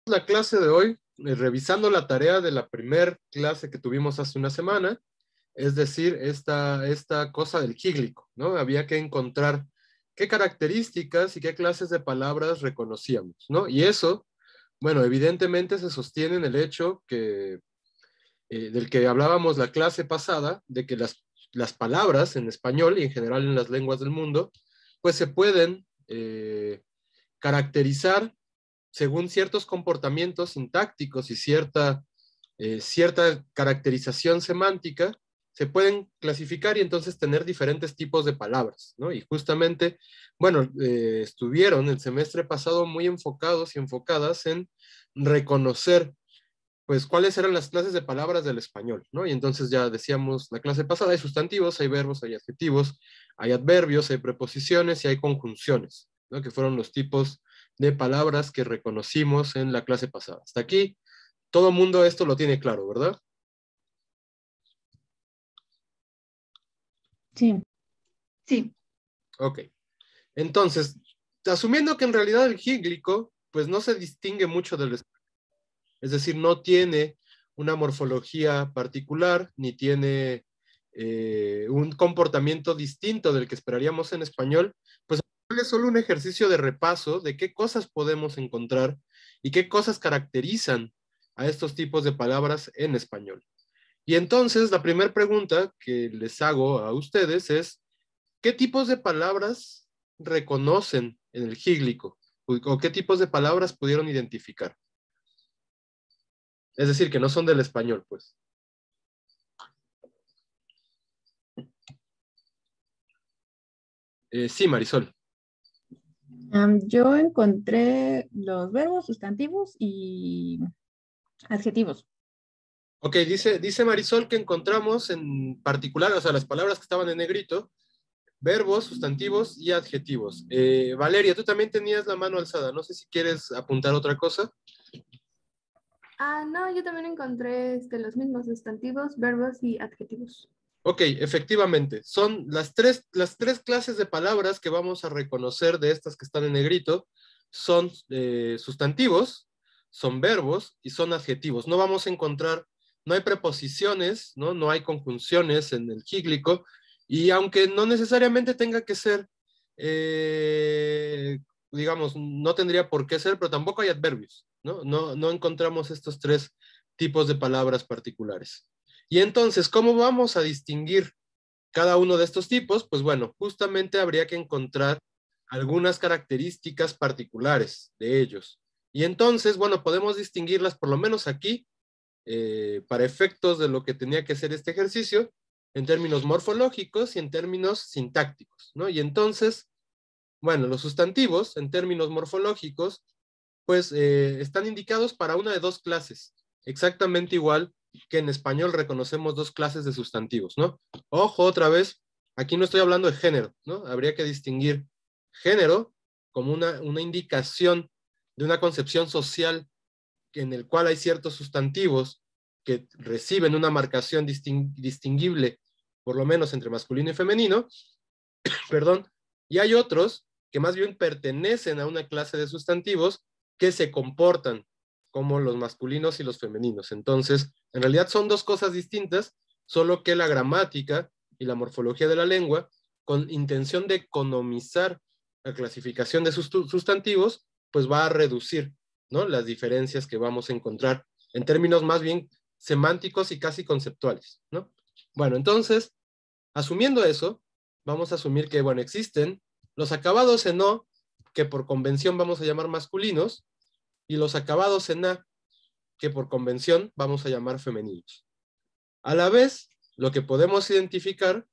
La clase de hoy, revisando la tarea de la primer clase que tuvimos hace una semana, es decir, esta cosa del gíglico, ¿no? Había que encontrar qué características y qué clases de palabras reconocíamos, ¿no? Y eso, bueno, evidentemente se sostiene en el hecho del que hablábamos la clase pasada, de que las palabras en español y en general en las lenguas del mundo, pues se pueden caracterizar según ciertos comportamientos sintácticos y cierta caracterización semántica, se pueden clasificar y entonces tener diferentes tipos de palabras, ¿no? Y justamente, bueno, estuvieron el semestre pasado muy enfocados y enfocadas en reconocer, pues, cuáles eran las clases de palabras del español, ¿no? Y entonces ya decíamos la clase pasada, hay sustantivos, hay verbos, hay adjetivos, hay adverbios, hay preposiciones y hay conjunciones, ¿no? Que fueron los tipos de palabras que reconocimos en la clase pasada. Hasta aquí, todo mundo esto lo tiene claro, ¿verdad? Sí. Sí. Ok. Entonces, asumiendo que en realidad el gíglico, pues no se distingue mucho del español, es decir, no tiene una morfología particular, ni tiene un comportamiento distinto del que esperaríamos en español, pues es solo un ejercicio de repaso de qué cosas podemos encontrar y qué cosas caracterizan a estos tipos de palabras en español. Y entonces, la primera pregunta que les hago a ustedes es, ¿qué tipos de palabras reconocen en el gíglico? ¿O qué tipos de palabras pudieron identificar? Es decir, que no son del español, pues. Sí, Marisol. Yo encontré los verbos, sustantivos y adjetivos. Ok, dice Marisol que encontramos en particular, o sea, las palabras que estaban en negrito, verbos, sustantivos y adjetivos. Valeria, tú también tenías la mano alzada. No sé si quieres apuntar otra cosa. No, yo también encontré los mismos sustantivos, verbos y adjetivos. Ok, efectivamente, son las tres clases de palabras que vamos a reconocer de estas que están en negrito, son sustantivos, son verbos y son adjetivos. No vamos a encontrar, no hay preposiciones, no hay conjunciones en el gíglico, y aunque no necesariamente tenga que ser, digamos, no tendría por qué ser, pero tampoco hay adverbios, no encontramos estos tres tipos de palabras particulares. Y entonces, ¿cómo vamos a distinguir cada uno de estos tipos? Pues bueno, justamente habría que encontrar algunas características particulares de ellos. Y entonces, bueno, podemos distinguirlas por lo menos aquí, para efectos de lo que tenía que ser este ejercicio, en términos morfológicos y en términos sintácticos, ¿no? Y entonces, bueno, los sustantivos, en términos morfológicos, pues están indicados para una de dos clases, exactamente igual que en español reconocemos dos clases de sustantivos, ¿no? Ojo, otra vez, aquí no estoy hablando de género, ¿no? Habría que distinguir género como una indicación de una concepción social en el cual hay ciertos sustantivos que reciben una marcación distinguible, por lo menos entre masculino y femenino, perdón, y hay otros que más bien pertenecen a una clase de sustantivos que se comportan como los masculinos y los femeninos. Entonces, en realidad son dos cosas distintas, solo que la gramática y la morfología de la lengua, con intención de economizar la clasificación de sus sustantivos, pues va a reducir, ¿no?, las diferencias que vamos a encontrar en términos más bien semánticos y casi conceptuales, ¿no? Bueno, entonces, asumiendo eso, vamos a asumir que, bueno, existen los acabados en O, que por convención vamos a llamar masculinos, y los acabados en A, que por convención vamos a llamar femeninos. A la vez, lo que podemos identificar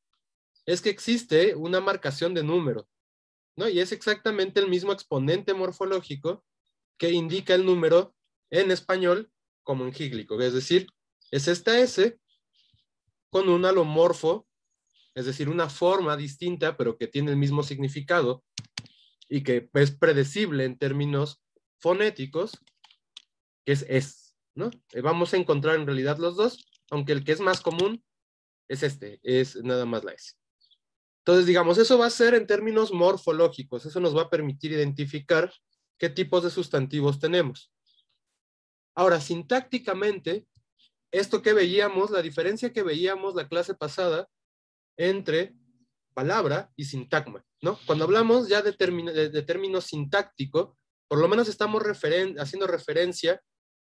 es que existe una marcación de número, ¿no? Y es exactamente el mismo exponente morfológico que indica el número en español como en gíglico, es decir, es esta S con un alomorfo, es decir, una forma distinta, pero que tiene el mismo significado y que es predecible en términos fonéticos, que es, ¿no? Vamos a encontrar en realidad los dos, aunque el que es más común es es nada más la S. Entonces, digamos, eso va a ser en términos morfológicos, eso nos va a permitir identificar qué tipos de sustantivos tenemos. Ahora, sintácticamente, esto que veíamos, la diferencia que veíamos la clase pasada entre palabra y sintagma, ¿no? Cuando hablamos ya de término sintáctico, por lo menos estamos haciendo referencia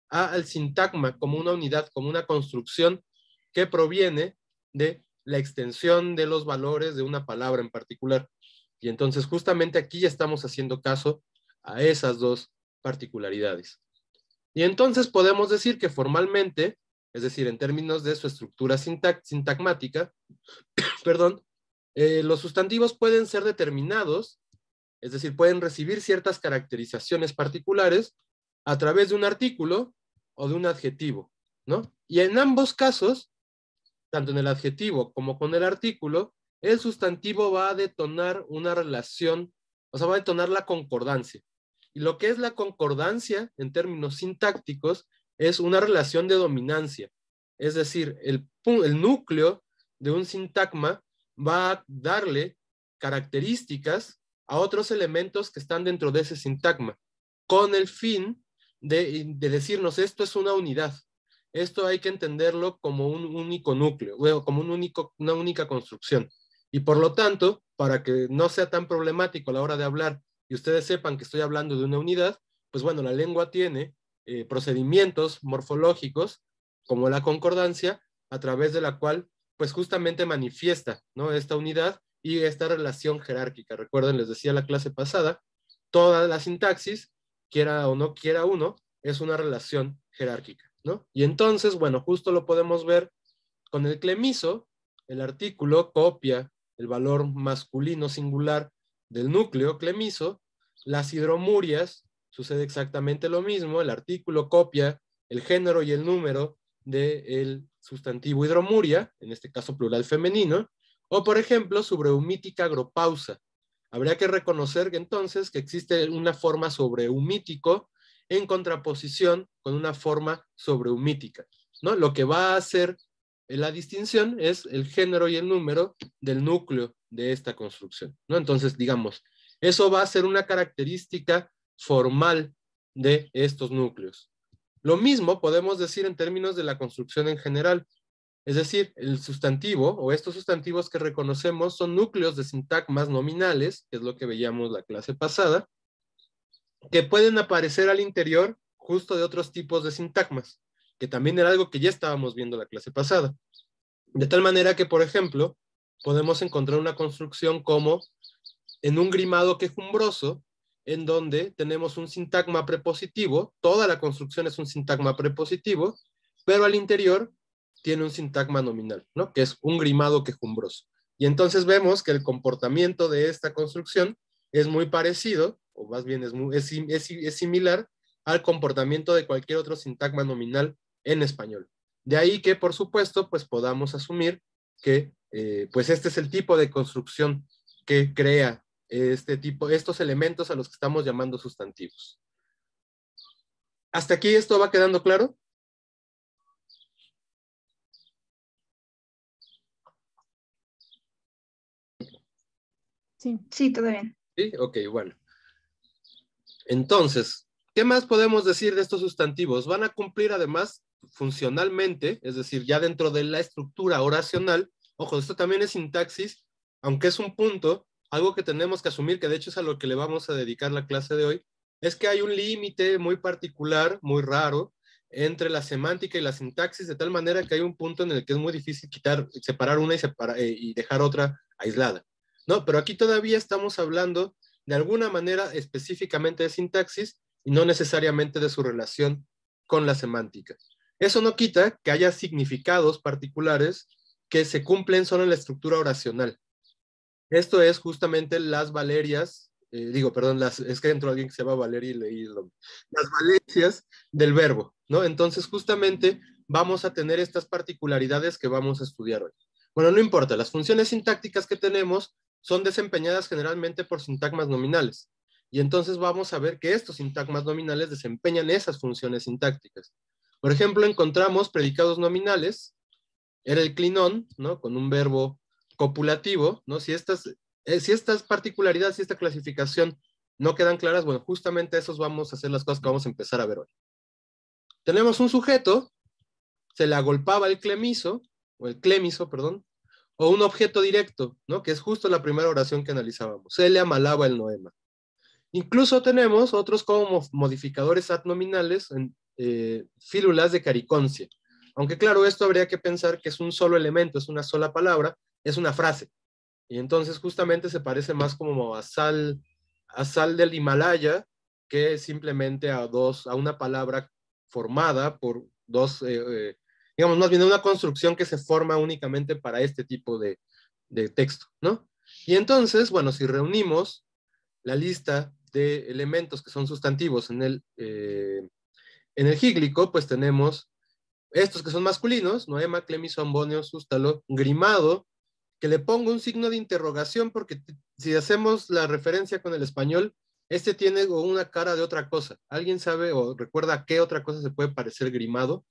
al sintagma como una unidad, como una construcción que proviene de la extensión de los valores de una palabra en particular. Y entonces justamente aquí ya estamos haciendo caso a esas dos particularidades. Y entonces podemos decir que formalmente, es decir, en términos de su estructura sintagmática, perdón, los sustantivos pueden ser determinados, es decir, pueden recibir ciertas caracterizaciones particulares a través de un artículo o de un adjetivo, ¿no? Y en ambos casos, tanto en el adjetivo como con el artículo, el sustantivo va a detonar una relación, o sea, va a detonar la concordancia. Y lo que es la concordancia en términos sintácticos es una relación de dominancia. Es decir, el núcleo de un sintagma va a darle características a otros elementos que están dentro de ese sintagma, con el fin de decirnos esto es una unidad. Esto hay que entenderlo como un único núcleo, como una única construcción. Y por lo tanto, para que no sea tan problemático a la hora de hablar y ustedes sepan que estoy hablando de una unidad, pues bueno, la lengua tiene procedimientos morfológicos como la concordancia, a través de la cual pues justamente manifiesta, ¿no?, esta unidad y esta relación jerárquica. Recuerden, les decía la clase pasada, toda la sintaxis, quiera o no quiera uno, es una relación jerárquica, ¿no? Y entonces, bueno, justo lo podemos ver con el clemiso. El artículo copia el valor masculino singular del núcleo clemiso. Las hidromurias sucede exactamente lo mismo. El artículo copia el género y el número del sustantivo hidromuria, en este caso plural femenino. O, por ejemplo, sobreumítica agropausa. Habría que reconocer que entonces que existe una forma sobreumítico en contraposición con una forma sobreumítica, ¿no? Lo que va a hacer la distinción es el género y el número del núcleo de esta construcción, ¿no? Entonces, digamos, eso va a ser una característica formal de estos núcleos. Lo mismo podemos decir en términos de la construcción en general. Es decir, el sustantivo o estos sustantivos que reconocemos son núcleos de sintagmas nominales, que es lo que veíamos la clase pasada, que pueden aparecer al interior justo de otros tipos de sintagmas, que también era algo que ya estábamos viendo la clase pasada. De tal manera que, por ejemplo, podemos encontrar una construcción como en un grimado quejumbroso, en donde tenemos un sintagma prepositivo, toda la construcción es un sintagma prepositivo, pero al interior tiene un sintagma nominal, ¿no?, que es un grimado quejumbroso. Y entonces vemos que el comportamiento de esta construcción es muy parecido, o más bien es similar al comportamiento de cualquier otro sintagma nominal en español. De ahí que, por supuesto, pues podamos asumir que pues este es el tipo de construcción que crea estos elementos a los que estamos llamando sustantivos. ¿Hasta aquí esto va quedando claro? Sí. Sí, todo bien. Sí, ok, bueno. Entonces, ¿qué más podemos decir de estos sustantivos? Van a cumplir además funcionalmente, es decir, ya dentro de la estructura oracional. Ojo, esto también es sintaxis, aunque es un punto, algo que tenemos que asumir, que de hecho es a lo que le vamos a dedicar la clase de hoy, es que hay un límite muy particular, muy raro, entre la semántica y la sintaxis, de tal manera que hay un punto en el que es muy difícil separar una y dejar otra aislada, ¿no? Pero aquí todavía estamos hablando de alguna manera específicamente de sintaxis y no necesariamente de su relación con la semántica. Eso no quita que haya significados particulares que se cumplen solo en la estructura oracional. Esto es justamente las valerias, es que entró alguien que se llama Valeria y leí las valencias del verbo, ¿no? Entonces justamente vamos a tener estas particularidades que vamos a estudiar hoy. Bueno, no importa, las funciones sintácticas que tenemos son desempeñadas generalmente por sintagmas nominales. Y entonces vamos a ver que estos sintagmas nominales desempeñan esas funciones sintácticas. Por ejemplo, encontramos predicados nominales, era el clinón, ¿no?, con un verbo copulativo, ¿no? Si estas particularidades y esta clasificación no quedan claras, bueno, justamente esos vamos a hacer las cosas que vamos a empezar a ver hoy. Tenemos un sujeto, se le agolpaba el clemiso, perdón, o un objeto directo, ¿no? Que es justo la primera oración que analizábamos. Se le amalaba el noema. Incluso tenemos otros como modificadores adnominales en fílulas de cariconcia. Aunque claro, esto habría que pensar que es un solo elemento, es una sola palabra, es una frase. Y entonces justamente se parece más como a sal del Himalaya que simplemente a una palabra formada por dos, digamos, más bien una construcción que se forma únicamente para este tipo de texto, ¿no? Y entonces, bueno, si reunimos la lista de elementos que son sustantivos en el gíglico, pues tenemos estos que son masculinos, noema, clemiso, ambonio, sústalo, grimado, que le pongo un signo de interrogación porque si hacemos la referencia con el español, este tiene una cara de otra cosa. ¿Alguien sabe o recuerda a qué otra cosa se puede parecer grimado?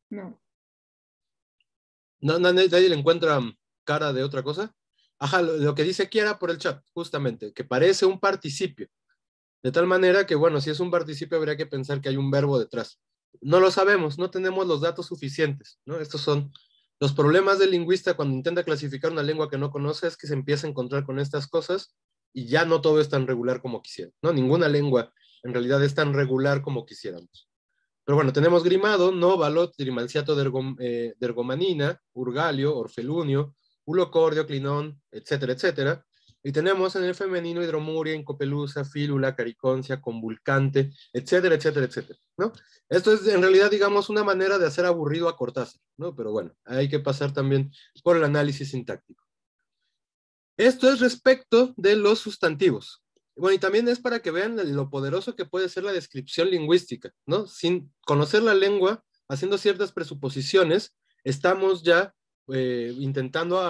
No. No, nadie le encuentra cara de otra cosa. Ajá, lo que dice Kiara por el chat, justamente, que parece un participio. De tal manera que, bueno, si es un participio habría que pensar que hay un verbo detrás. No lo sabemos, no tenemos los datos suficientes, ¿no? Estos son los problemas del lingüista cuando intenta clasificar una lengua que no conoce, es que se empieza a encontrar con estas cosas y ya no todo es tan regular como quisiera, ¿no? Ninguna lengua en realidad es tan regular como quisiéramos. Pero bueno, tenemos grimado, nóvalo, trimalciato de ergomanina, urgalio, orfelunio, ulocordio, clinón, etcétera, etcétera. Y tenemos en el femenino hidromuria, incopelusa, fílula, cariconcia, convulcante, etcétera, etcétera, etcétera, ¿no? Esto es en realidad, digamos, una manera de hacer aburrido a Cortázar, ¿no? Pero bueno, hay que pasar también por el análisis sintáctico. Esto es respecto de los sustantivos. Bueno, y también es para que vean lo poderoso que puede ser la descripción lingüística, ¿no? Sin conocer la lengua, haciendo ciertas presuposiciones, estamos ya intentando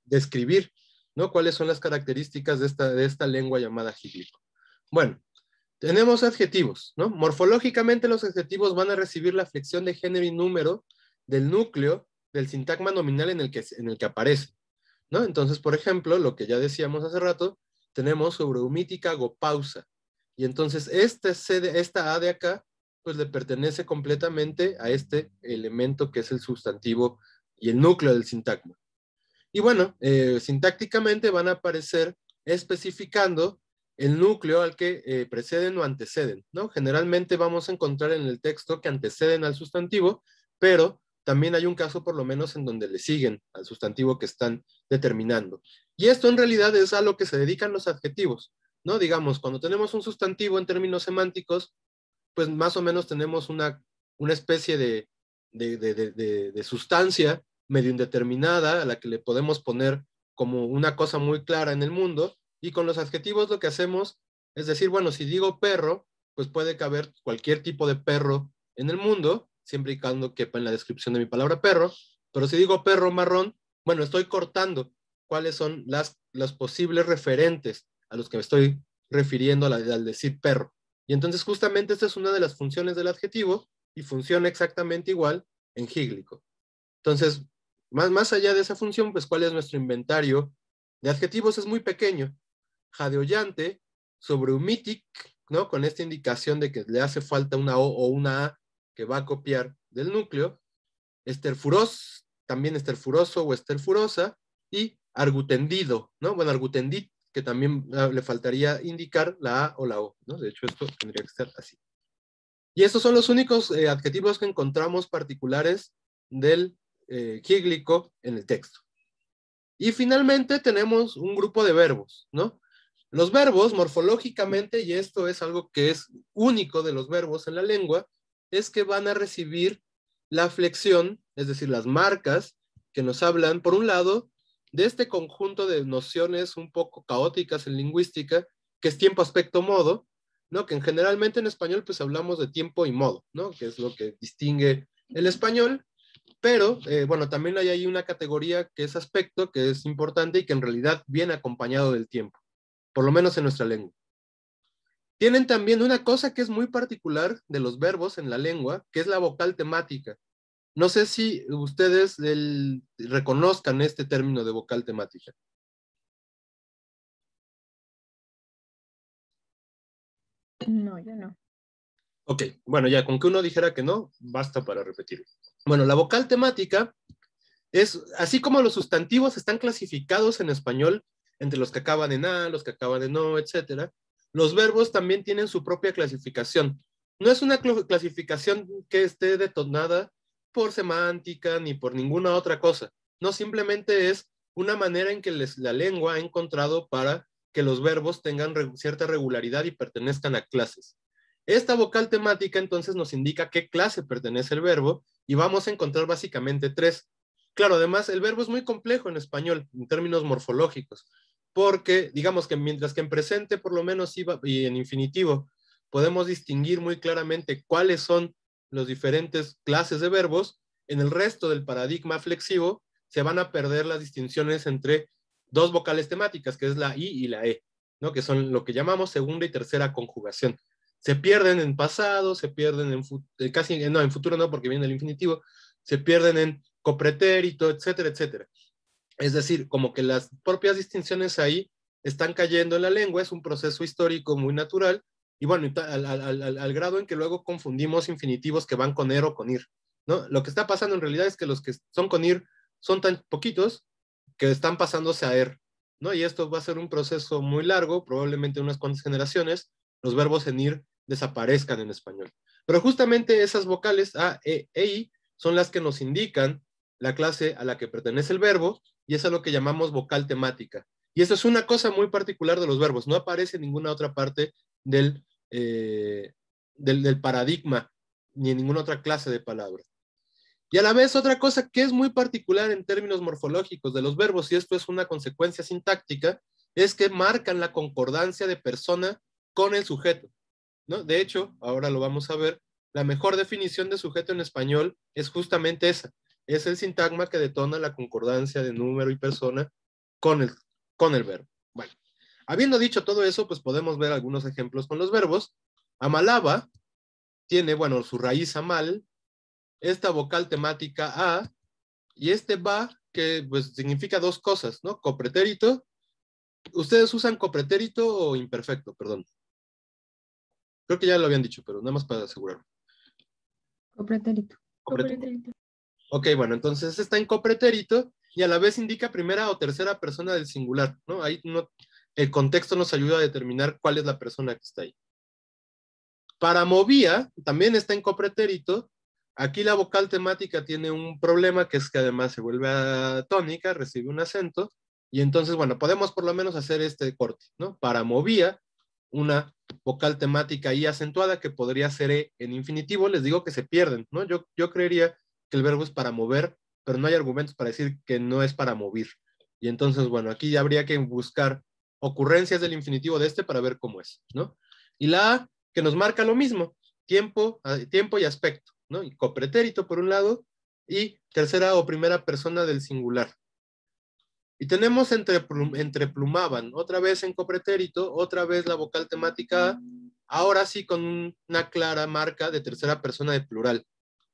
describir, ¿no? Cuáles son las características de esta lengua llamada gíglico. Bueno, tenemos adjetivos, ¿no? Morfológicamente los adjetivos van a recibir la flexión de género y número del núcleo del sintagma nominal en el que aparece, ¿no? Entonces, por ejemplo, lo que ya decíamos hace rato, tenemos sobreumítica gopausa. Y entonces esta A de acá, pues le pertenece completamente a este elemento que es el sustantivo y el núcleo del sintagma. Y bueno, sintácticamente van a aparecer especificando el núcleo al que preceden o anteceden, ¿no? Generalmente vamos a encontrar en el texto que anteceden al sustantivo, pero también hay un caso por lo menos en donde le siguen al sustantivo que están determinando. Y esto en realidad es a lo que se dedican los adjetivos, ¿no? Digamos, cuando tenemos un sustantivo en términos semánticos, pues más o menos tenemos una especie de sustancia medio indeterminada a la que le podemos poner como una cosa muy clara en el mundo, y con los adjetivos lo que hacemos es decir, bueno, si digo perro, pues puede caber cualquier tipo de perro en el mundo, siempre y cuando quepa en la descripción de mi palabra perro, pero si digo perro marrón, bueno, estoy cortando cuáles son los posibles referentes a los que me estoy refiriendo al decir perro. Y entonces justamente esta es una de las funciones del adjetivo y funciona exactamente igual en gíglico. Entonces, más allá de esa función, pues ¿cuál es nuestro inventario de adjetivos? Es muy pequeño. Jadeollante, sobrehumitic, ¿no? Con esta indicación de que le hace falta una O o una A que va a copiar del núcleo. Esterfuros, también esterfuroso o esterfurosa, y argutendido, ¿no? Bueno, argutendit, que también le faltaría indicar la A o la O, ¿no? De hecho, esto tendría que estar así. Y estos son los únicos adjetivos que encontramos particulares del gíglico en el texto. Y finalmente tenemos un grupo de verbos, ¿no? Los verbos morfológicamente, y esto es algo que es único de los verbos en la lengua, es que van a recibir la flexión, es decir, las marcas que nos hablan, por un lado, de este conjunto de nociones un poco caóticas en lingüística, que es tiempo, aspecto, modo, ¿no? Que generalmente en español pues hablamos de tiempo y modo, ¿no? Que es lo que distingue el español, pero bueno, también hay ahí una categoría que es aspecto, que es importante y que en realidad viene acompañado del tiempo, por lo menos en nuestra lengua. Tienen también una cosa que es muy particular de los verbos en la lengua, que es la vocal temática. No sé si ustedes reconozcan este término de vocal temática. No, ya no. Ok, bueno, ya con que uno dijera que no, basta para repetirlo. Bueno, la vocal temática es, así como los sustantivos están clasificados en español entre los que acaban en a, los que acaban en o, etcétera, los verbos también tienen su propia clasificación. No es una clasificación que esté detonada por semántica ni por ninguna otra cosa. No, simplemente es una manera en que la lengua ha encontrado para que los verbos tengan cierta regularidad y pertenezcan a clases. Esta vocal temática entonces nos indica qué clase pertenece el verbo y vamos a encontrar básicamente tres. Claro, además el verbo es muy complejo en español en términos morfológicos, porque digamos que mientras que en presente por lo menos y en infinitivo podemos distinguir muy claramente cuáles son las diferentes clases de verbos, en el resto del paradigma flexivo se van a perder las distinciones entre dos vocales temáticas, que es la I y la E, ¿no? Que son lo que llamamos segunda y tercera conjugación. Se pierden en pasado, se pierden en casi, no, en futuro no, porque viene el infinitivo, se pierden en copretérito, etcétera, etcétera. Es decir, como que las propias distinciones ahí están cayendo en la lengua, es un proceso histórico muy natural, y bueno, al grado en que luego confundimos infinitivos que van con er o con ir, ¿no? Lo que está pasando en realidad es que los que son con ir son tan poquitos que están pasándose a er, ¿no? Y esto va a ser un proceso muy largo, probablemente unas cuantas generaciones, los verbos en ir desaparezcan en español. Pero justamente esas vocales a, e i son las que nos indican la clase a la que pertenece el verbo, y eso es lo que llamamos vocal temática. Y eso es una cosa muy particular de los verbos, no aparece en ninguna otra parte del paradigma, ni en ninguna otra clase de palabra. Y a la vez otra cosa que es muy particular en términos morfológicos de los verbos, y esto es una consecuencia sintáctica, es que marcan la concordancia de persona con el sujeto, ¿no? De hecho, ahora lo vamos a ver, la mejor definición de sujeto en español es justamente esa, es el sintagma que detona la concordancia de número y persona con el verbo. Bueno, habiendo dicho todo eso, pues podemos ver algunos ejemplos con los verbos. Amalaba tiene, bueno, su raíz amal, esta vocal temática a, y este ba, que pues significa dos cosas, ¿no? Copretérito. ¿Ustedes usan copretérito o imperfecto? Perdón. Creo que ya lo habían dicho, pero nada más para asegurarme. Copretérito. Copretérito. Ok, bueno, entonces está en copretérito y a la vez indica primera o tercera persona del singular, ¿no? Ahí el contexto nos ayuda a determinar cuál es la persona que está ahí. Para movía, también está en copretérito. Aquí la vocal temática tiene un problema, que es que además se vuelve atónica, recibe un acento, y entonces, bueno, podemos por lo menos hacer este corte, ¿no? Para movía, una vocal temática y acentuada que podría ser en infinitivo, les digo que se pierden, ¿no? Yo creería que el verbo es para mover, pero no hay argumentos para decir que no es para mover. Y entonces, bueno, aquí habría que buscar ocurrencias del infinitivo de este para ver cómo es, ¿no? Y la A, que nos marca lo mismo, tiempo y aspecto, ¿no? Y copretérito por un lado, y tercera o primera persona del singular. Y tenemos entreplumaban, otra vez en copretérito, otra vez la vocal temática A, ahora sí con una clara marca de tercera persona de plural,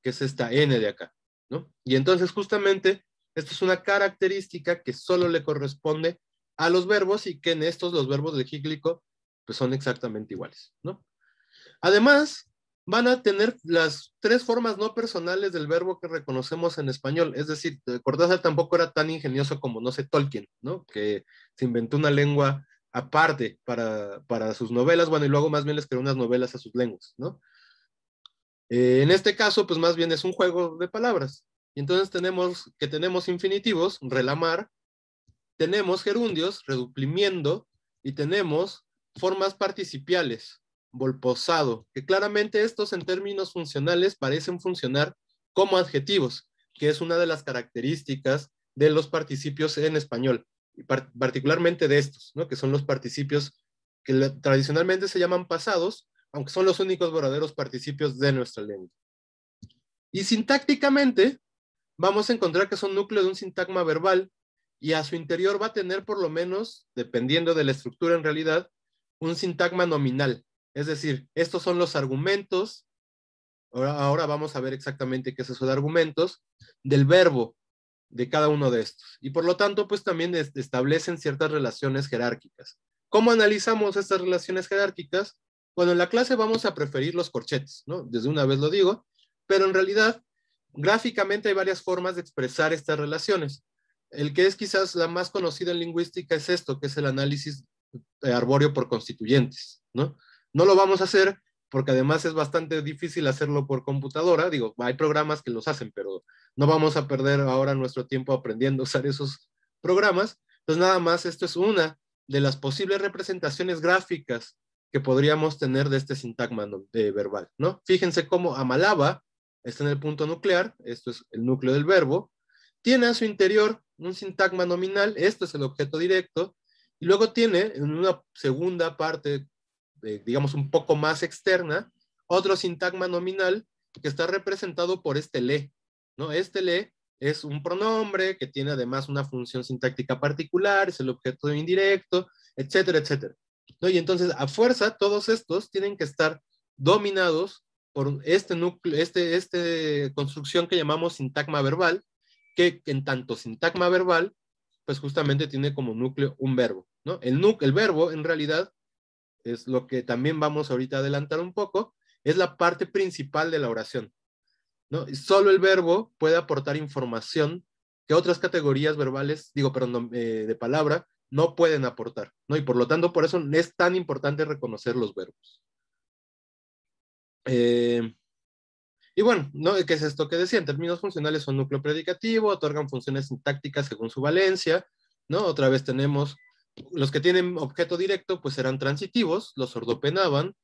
que es esta N de acá, ¿no? Y entonces justamente esto es una característica que solo le corresponde a los verbos y que en estos los verbos legíglico pues son exactamente iguales, ¿no? Además, van a tener las tres formas no personales del verbo que reconocemos en español. Es decir, Cortázar tampoco era tan ingenioso como, no sé, Tolkien, ¿no? Que se inventó una lengua aparte para sus novelas, bueno, y luego más bien les creó unas novelas a sus lenguas, ¿no? En este caso, pues más bien es un juego de palabras. Y entonces tenemos infinitivos, relamar, tenemos gerundios, reduplimiendo, y tenemos formas participiales, volposado, que claramente estos en términos funcionales parecen funcionar como adjetivos, que es una de las características de los participios en español, y particularmente de estos, ¿no? Que son los participios que tradicionalmente se llaman pasados, aunque son los únicos verdaderos participios de nuestra lengua. Y sintácticamente vamos a encontrar que son núcleo de un sintagma verbal y a su interior va a tener por lo menos, dependiendo de la estructura en realidad, un sintagma nominal. Es decir, estos son los argumentos, ahora vamos a ver exactamente qué es eso de argumentos, del verbo de cada uno de estos. Y por lo tanto, pues también establecen ciertas relaciones jerárquicas. ¿Cómo analizamos estas relaciones jerárquicas? Bueno, en la clase vamos a preferir los corchetes, ¿no? Desde una vez lo digo, pero en realidad, gráficamente hay varias formas de expresar estas relaciones. El que es quizás la más conocida en lingüística es esto, que es el análisis arbóreo por constituyentes, ¿no? No lo vamos a hacer porque además es bastante difícil hacerlo por computadora. Digo, hay programas que los hacen, pero no vamos a perder ahora nuestro tiempo aprendiendo a usar esos programas. Entonces, nada más, esto es una de las posibles representaciones gráficas que podríamos tener de este sintagma verbal, ¿no? Fíjense cómo Amalaba está en el punto nuclear, esto es el núcleo del verbo, tiene a su interior un sintagma nominal, esto es el objeto directo, y luego tiene en una segunda parte, digamos un poco más externa, otro sintagma nominal que está representado por este le, ¿no? Este le es un pronombre que tiene además una función sintáctica particular, es el objeto indirecto, etcétera, etcétera, ¿no? Y entonces, a fuerza, todos estos tienen que estar dominados por este núcleo, construcción que llamamos sintagma verbal, que en tanto sintagma verbal, pues justamente tiene como núcleo un verbo, ¿no? El verbo, en realidad, es lo que también vamos ahorita a adelantar un poco, es la parte principal de la oración, ¿no? Y solo el verbo puede aportar información que otras categorías verbales, de palabra, no pueden aportar, ¿no? Y por lo tanto, por eso es tan importante reconocer los verbos. Y bueno, ¿no? ¿Qué es esto que decía? En términos funcionales son núcleo predicativo, otorgan funciones sintácticas según su valencia, ¿no? Otra vez tenemos, los que tienen objeto directo, pues serán transitivos, los ordopenaban.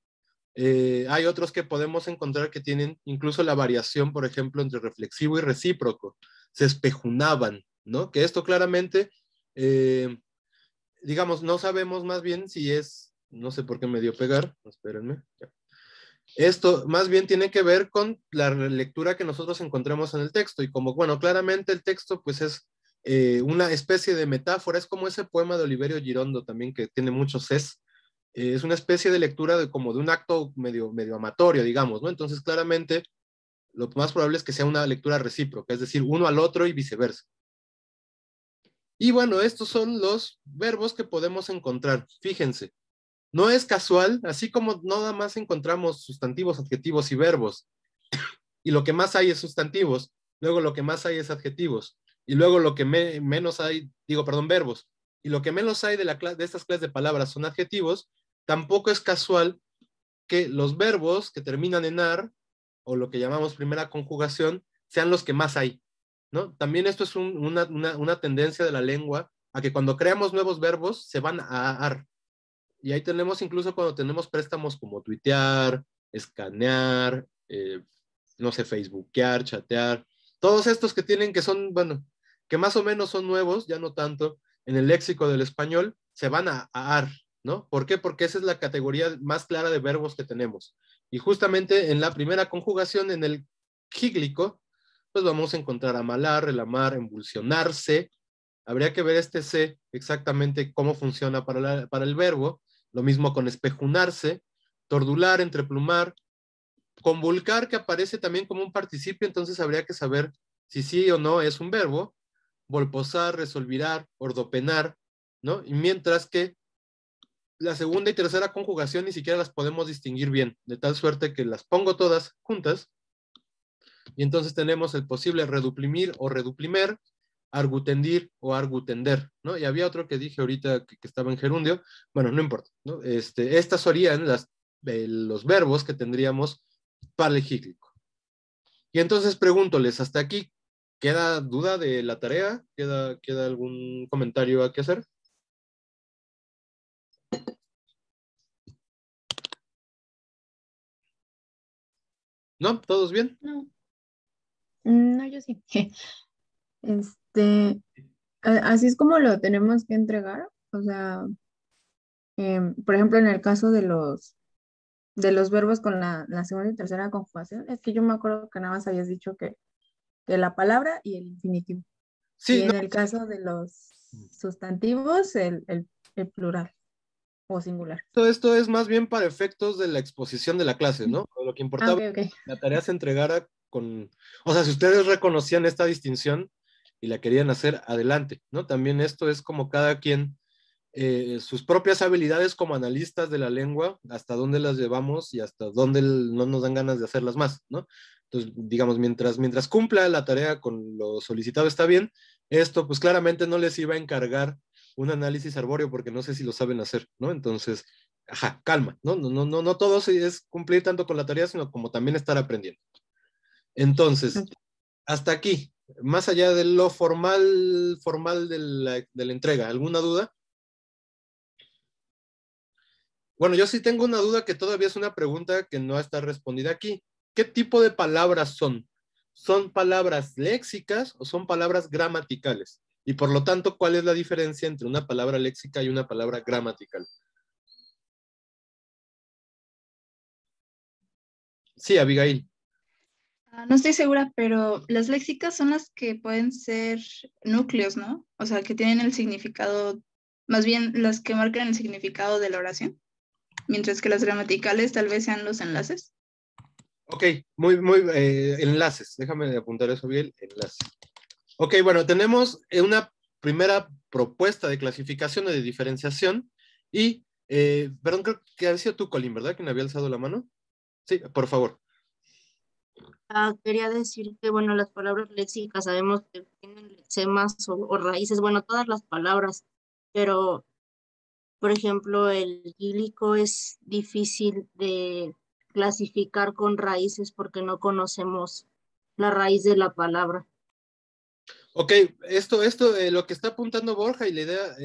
Hay otros que podemos encontrar que tienen incluso la variación, por ejemplo, entre reflexivo y recíproco. Se espejunaban, ¿no? Que esto claramente, digamos, no sabemos más bien si es, no sé por qué me dio pegar, espérenme. Ya. Esto más bien tiene que ver con la lectura que nosotros encontramos en el texto, y como, bueno, claramente el texto pues es una especie de metáfora, es como ese poema de Oliverio Girondo también, que tiene muchos es una especie de lectura como de un acto medio amatorio, digamos, ¿no? Entonces claramente lo más probable es que sea una lectura recíproca, es decir, uno al otro y viceversa. Y bueno, estos son los verbos que podemos encontrar, fíjense. No es casual, así como nada más encontramos sustantivos, adjetivos y verbos, y lo que más hay es sustantivos, luego lo que más hay es adjetivos, y luego lo que menos hay, verbos, y lo que menos hay de estas clases de palabras son adjetivos. Tampoco es casual que los verbos que terminan en ar, o lo que llamamos primera conjugación, sean los que más hay, ¿no? También esto es una tendencia de la lengua a que cuando creamos nuevos verbos se van a ar. Y ahí tenemos incluso cuando tenemos préstamos como tuitear, escanear, no sé, facebookear, chatear, todos estos que son, bueno, que más o menos son nuevos, ya no tanto, en el léxico del español, se van a ar, ¿no? ¿Por qué? Porque esa es la categoría más clara de verbos que tenemos. Y justamente en la primera conjugación, en el gíglico, pues vamos a encontrar amalar, relamar, embulsionarse. Habría que ver este C exactamente cómo funciona para el verbo. Lo mismo con espejunarse, tordular, entreplumar, convulcar, que aparece también como un participio, entonces habría que saber si sí o no es un verbo. Volposar, resolvirar, ordopenar, ¿no? Y mientras que la segunda y tercera conjugación ni siquiera las podemos distinguir bien, de tal suerte que las pongo todas juntas, y entonces tenemos el posible reduplimir o reduplimer, argutendir o argutender, ¿no? Y había otro que dije ahorita que estaba en gerundio, bueno, no importa, ¿no? Estas serían los verbos que tendríamos para el gíglico. Y entonces pregúntoles, hasta aquí, ¿queda duda de la tarea? ¿Queda algún comentario a que hacer? ¿No? ¿Todos bien? No, no, yo sí. Este, así es como lo tenemos que entregar. O sea, por ejemplo, en el caso de los verbos con la segunda y tercera conjugación, es que yo me acuerdo que nada más habías dicho que la palabra y el infinitivo. Y Sí, no, en el caso de los sustantivos, el plural o singular. todo esto es más bien para efectos de la exposición de la clase, ¿no? Lo que Ah, importaba ok, es ok. que la tarea se entregara con, o sea, si ustedes reconocían esta distinción y la querían hacer, adelante, ¿no? También esto es como cada quien sus propias habilidades como analistas de la lengua, hasta dónde las llevamos y hasta dónde no nos dan ganas de hacerlas más, ¿no? Entonces, digamos, mientras cumpla la tarea con lo solicitado está bien, esto pues claramente no les iba a encargar un análisis arbóreo porque no sé si lo saben hacer, ¿no? Entonces, ajá, calma, ¿no? No todo es cumplir tanto con la tarea, sino como también estar aprendiendo. Entonces, hasta aquí, más allá de lo formal de la entrega, ¿alguna duda? Bueno, yo sí tengo una duda que todavía es una pregunta que no está respondida aquí. ¿Qué tipo de palabras son? ¿Son palabras léxicas o son palabras gramaticales? Y por lo tanto, ¿cuál es la diferencia entre una palabra léxica y una palabra gramatical? Sí, Abigail. No estoy segura, pero las léxicas son las que pueden ser núcleos, ¿no? O sea, que tienen el significado, más bien las que marcan el significado de la oración, mientras que las gramaticales tal vez sean los enlaces. Ok, muy, enlaces. Déjame apuntar eso bien, enlaces. Ok, bueno, tenemos una primera propuesta de clasificación o de diferenciación y, perdón, creo que había sido tú, Colin, ¿verdad? Que me había alzado la mano. Sí, por favor. Quería decir que, bueno, las palabras léxicas sabemos que tienen lexemas o raíces, bueno, todas las palabras, pero, por ejemplo, el gílico es difícil de clasificar con raíces porque no conocemos la raíz de la palabra. Ok, esto lo que está apuntando Borja y la idea,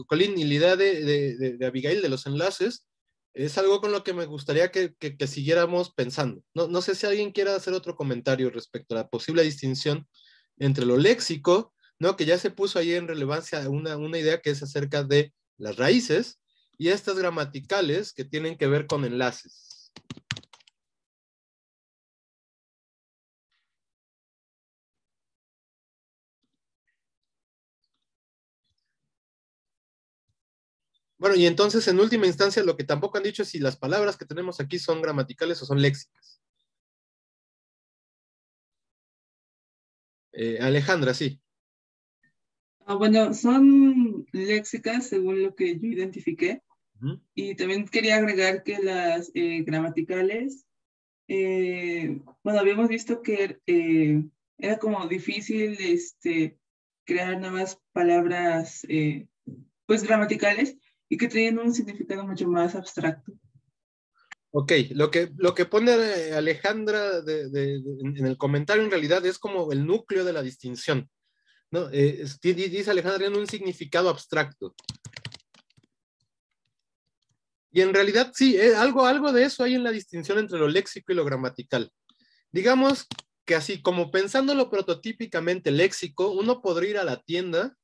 Colin, y la idea de Abigail de los enlaces, es algo con lo que me gustaría que siguiéramos pensando. No sé si alguien quiera hacer otro comentario respecto a la posible distinción entre lo léxico, ¿no? Que ya se puso ahí en relevancia una idea que es acerca de las raíces y estas gramaticales que tienen que ver con enlaces. Bueno, y entonces en última instancia lo que tampoco han dicho es si las palabras que tenemos aquí son gramaticales o son léxicas. Alejandra, sí. Bueno, son léxicas según lo que yo identifiqué. Y también quería agregar que las gramaticales, bueno, habíamos visto que era como difícil crear nuevas palabras pues gramaticales y que tenían un significado mucho más abstracto. Ok, lo que pone Alejandra en el comentario en realidad es como el núcleo de la distinción, ¿no? Dice Alejandra en un significado abstracto. Y en realidad sí, algo de eso hay en la distinción entre lo léxico y lo gramatical. Digamos que así, como pensándolo prototípicamente léxico, uno podría ir a la tienda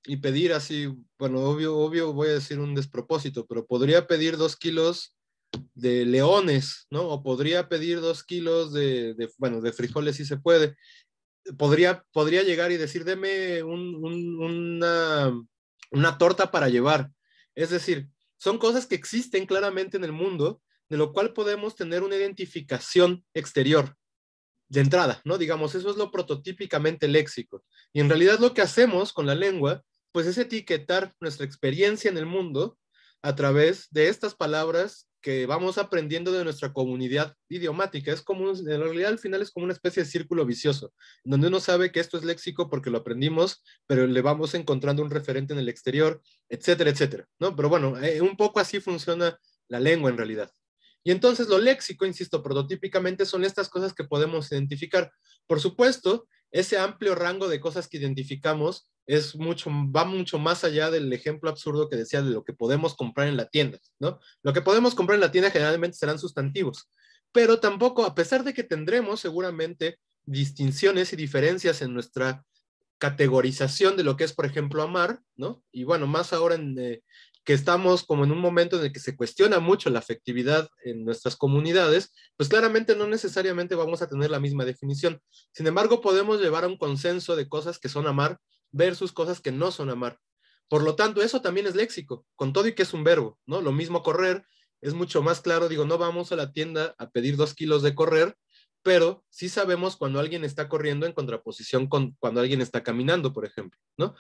y pedir así, bueno, obvio voy a decir un despropósito, pero podría pedir 2 kilos de leones, ¿no? O podría pedir 2 kilos bueno, de frijoles si se puede. Podría llegar y decir, deme una torta para llevar. Es decir, son cosas que existen claramente en el mundo, de lo cual podemos tener una identificación exterior de entrada, ¿no? Digamos, eso es lo prototípicamente léxico. Y en realidad lo que hacemos con la lengua, pues es etiquetar nuestra experiencia en el mundo a través de estas palabras que vamos aprendiendo de nuestra comunidad idiomática. Es como, en realidad al final es como una especie de círculo vicioso, donde uno sabe que esto es léxico porque lo aprendimos, pero le vamos encontrando un referente en el exterior, etcétera, etcétera, ¿no? Pero bueno, un poco así funciona la lengua en realidad. Y entonces lo léxico, insisto, prototípicamente son estas cosas que podemos identificar. Por supuesto, ese amplio rango de cosas que identificamos va mucho más allá del ejemplo absurdo que decía de lo que podemos comprar en la tienda, ¿no? Lo que podemos comprar en la tienda generalmente serán sustantivos, pero tampoco, a pesar de que tendremos seguramente distinciones y diferencias en nuestra categorización de lo que es, por ejemplo, amar, ¿no? Y bueno, más ahora que estamos como en un momento en el que se cuestiona mucho la afectividad en nuestras comunidades, pues claramente no necesariamente vamos a tener la misma definición. Sin embargo, podemos llevar a un consenso de cosas que son amar versus cosas que no son amar. Por lo tanto, eso también es léxico, con todo y que es un verbo, ¿no? Lo mismo correr, es mucho más claro, digo, no vamos a la tienda a pedir 2 kilos de correr, pero sí sabemos cuando alguien está corriendo en contraposición con cuando alguien está caminando, por ejemplo, ¿no?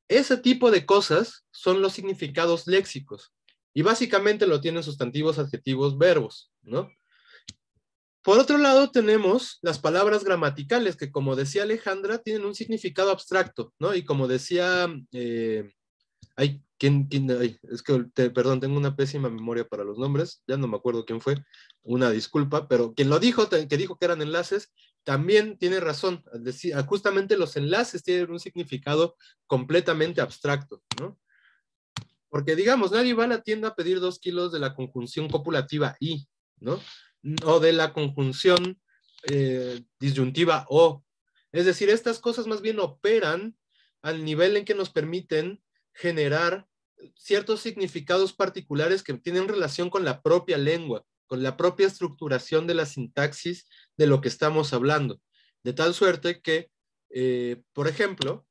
Ese tipo de cosas son los significados léxicos. Y básicamente lo tienen sustantivos, adjetivos, verbos, ¿no? Por otro lado, tenemos las palabras gramaticales, que como decía Alejandra, tienen un significado abstracto, ¿no? Y como decía, es que, perdón, tengo una pésima memoria para los nombres, ya no me acuerdo quién fue, una disculpa, pero quien lo dijo, que dijo que eran enlaces, también tiene razón. Justamente los enlaces tienen un significado completamente abstracto, ¿no? Porque digamos, nadie va a la tienda a pedir 2 kilos de la conjunción copulativa y, ¿no? O de la conjunción disyuntiva o. Es decir, estas cosas más bien operan al nivel en que nos permiten generar ciertos significados particulares que tienen relación con la propia lengua, con la propia estructuración de la sintaxis de lo que estamos hablando. De tal suerte que, por ejemplo,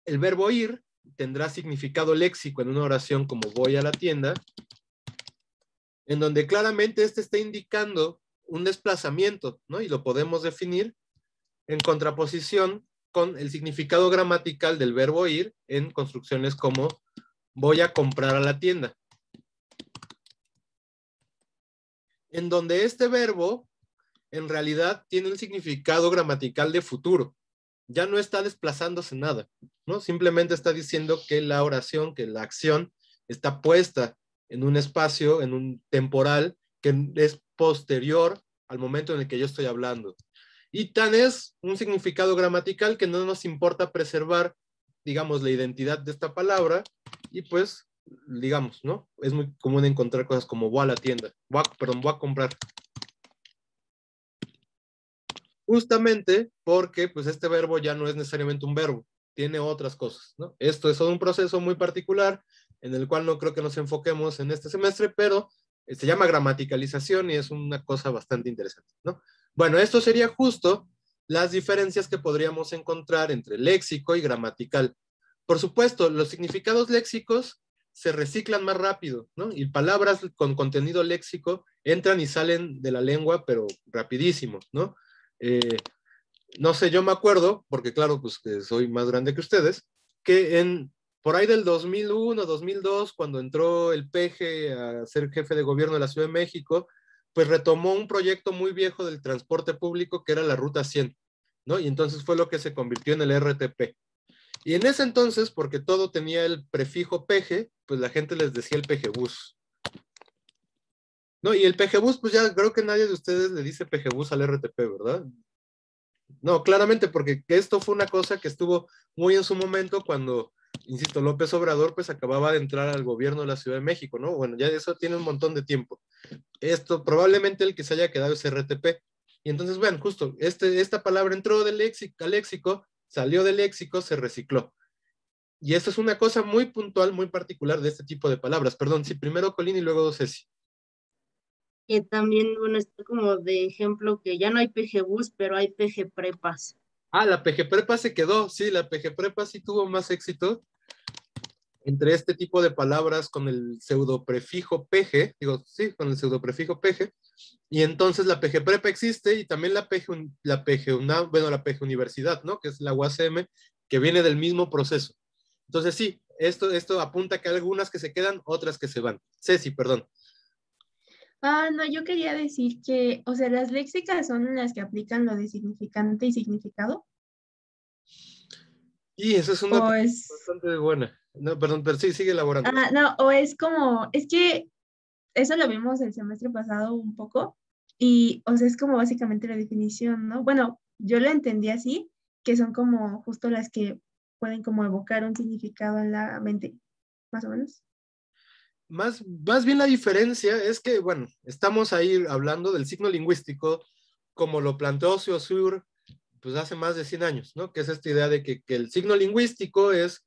el verbo ir tendrá significado léxico en una oración como voy a la tienda, en donde claramente este está indicando un desplazamiento, ¿no? Y lo podemos definir en contraposición con el significado gramatical del verbo ir en construcciones como voy a comprar a la tienda. En donde este verbo en realidad tiene un significado gramatical de futuro. Ya no está desplazándose nada, ¿no? Simplemente está diciendo que la oración, que la acción está puesta en un espacio, en un temporal que es posterior al momento en el que yo estoy hablando. Y tan es un significado gramatical que no nos importa preservar, digamos, la identidad de esta palabra y pues, digamos, ¿no? Es muy común encontrar cosas como voy a la tienda, voy a comprar. Justamente porque pues este verbo ya no es necesariamente un verbo, tiene otras cosas, ¿no? Esto es todo un proceso muy particular en el cual no creo que nos enfoquemos en este semestre, pero se llama gramaticalización y es una cosa bastante interesante, ¿no? Bueno, esto sería justo las diferencias que podríamos encontrar entre léxico y gramatical. Por supuesto, los significados léxicos se reciclan más rápido, ¿no? Y palabras con contenido léxico entran y salen de la lengua, pero rapidísimo, ¿no? No sé, yo me acuerdo, porque claro, pues que soy más grande que ustedes, que por ahí del 2001, 2002, cuando entró el PG a ser jefe de gobierno de la Ciudad de México, pues retomó un proyecto muy viejo del transporte público que era la Ruta 100, ¿no? Y entonces fue lo que se convirtió en el RTP. Y en ese entonces, porque todo tenía el prefijo PG, pues la gente les decía el PG-bus. ¿No? Y el PG-bus, pues ya creo que nadie de ustedes le dice PG-bus al RTP, ¿verdad? No, claramente, porque esto fue una cosa que estuvo muy en su momento cuando, insisto, López Obrador pues acababa de entrar al gobierno de la Ciudad de México, ¿no? Bueno, ya eso tiene un montón de tiempo. Esto, probablemente el que se haya quedado es RTP. Y entonces, bueno, justo, esta palabra entró del léxico al léxico, salió del léxico, se recicló. Y esto es una cosa muy puntual, muy particular de este tipo de palabras. Perdón, sí, primero Colín y luego Ceci. Que también, bueno, está como de ejemplo que ya no hay PG Bus, pero hay PG Prepas. Ah, la PG Prepa se quedó, sí, la PG Prepa sí tuvo más éxito entre este tipo de palabras con el pseudoprefijo PG, digo, sí, con el pseudoprefijo PG, y entonces la PG Prepa existe y también la PG Universidad, ¿no? Que es la UACM, que viene del mismo proceso. Entonces sí, esto apunta que hay algunas que se quedan, otras que se van. Ceci, perdón. No, yo quería decir que, o sea, las léxicas son las que aplican lo de significante y significado. Y esa es una bastante buena. No, perdón, pero sí, sigue elaborando. No, o es como, es que eso lo vimos el semestre pasado un poco, y, o sea, es como básicamente la definición, ¿no? Bueno, yo lo entendí así, que son como justo las que pueden como evocar un significado en la mente, más o menos. Más bien la diferencia es que, bueno, estamos ahí hablando del signo lingüístico como lo planteó Saussure pues hace más de 100 años, ¿no? Que es esta idea de que el signo lingüístico es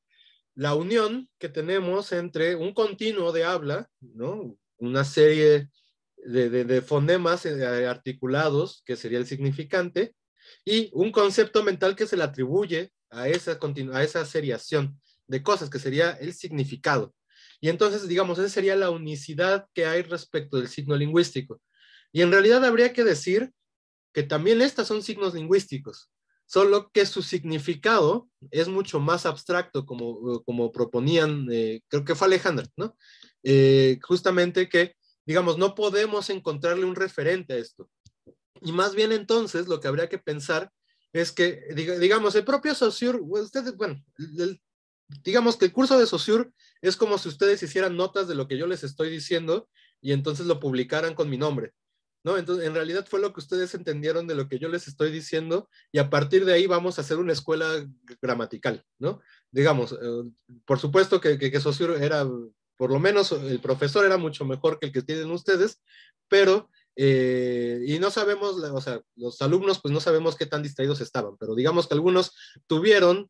la unión que tenemos entre un continuo de habla, ¿no? Una serie de fonemas articulados, que sería el significante, y un concepto mental que se le atribuye a esa seriación de cosas, que sería el significado. Y entonces, digamos, esa sería la unicidad que hay respecto del signo lingüístico. Y en realidad habría que decir que también estas son signos lingüísticos, solo que su significado es mucho más abstracto, como proponían, creo que fue Alejandra, ¿no? Justamente que, digamos, no podemos encontrarle un referente a esto. Y más bien entonces lo que habría que pensar es que, digamos, el propio Saussure, ustedes, bueno, digamos que el curso de Saussure es como si ustedes hicieran notas de lo que yo les estoy diciendo y entonces lo publicaran con mi nombre, ¿no? Entonces, en realidad fue lo que ustedes entendieron de lo que yo les estoy diciendo y a partir de ahí vamos a hacer una escuela gramatical, ¿no? Digamos, por supuesto que Saussure era, por lo menos el profesor era mucho mejor que el que tienen ustedes, pero y no sabemos, o sea, los alumnos pues no sabemos qué tan distraídos estaban, pero digamos que algunos tuvieron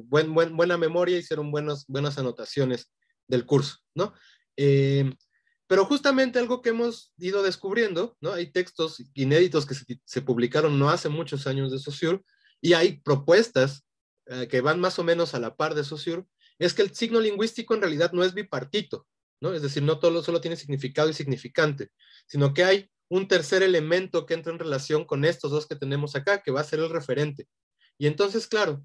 buena memoria, hicieron buenas anotaciones del curso, ¿no? Pero justamente algo que hemos ido descubriendo, ¿no? Hay textos inéditos que se publicaron no hace muchos años de Saussure y hay propuestas que van más o menos a la par de Saussure, es que el signo lingüístico en realidad no es bipartito, ¿no? Es decir, no todo solo tiene significado y significante, sino que hay un tercer elemento que entra en relación con estos dos que tenemos acá, que va a ser el referente. Y entonces, claro,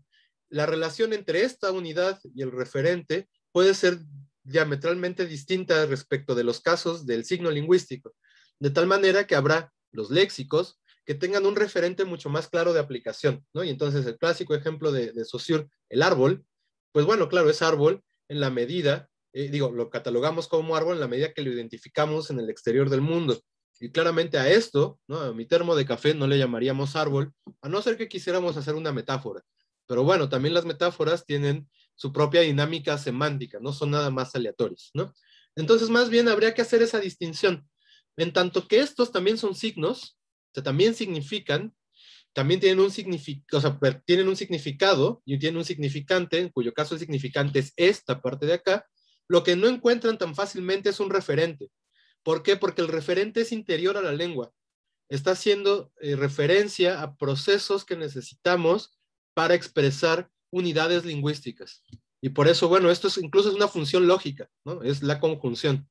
la relación entre esta unidad y el referente puede ser diametralmente distinta respecto de los casos del signo lingüístico, de tal manera que habrá los léxicos que tengan un referente mucho más claro de aplicación, ¿no? Y entonces el clásico ejemplo de Saussure, el árbol, pues bueno, claro, es árbol en la medida, lo catalogamos como árbol en la medida que lo identificamos en el exterior del mundo. Y claramente a esto, ¿no? A mi termo de café no le llamaríamos árbol, a no ser que quisiéramos hacer una metáfora. Pero bueno, también las metáforas tienen su propia dinámica semántica, no son nada más aleatorios, ¿no? Entonces, más bien habría que hacer esa distinción. En tanto que estos también son signos, o sea, también significan, también tienen un significado, o sea, tienen un significado y tienen un significante, en cuyo caso el significante es esta parte de acá, lo que no encuentran tan fácilmente es un referente. ¿Por qué? Porque el referente es interior a la lengua. Está haciendo referencia a procesos que necesitamos para expresar unidades lingüísticas. Y por eso, bueno, esto incluso es una función lógica, ¿no? Es la conjunción.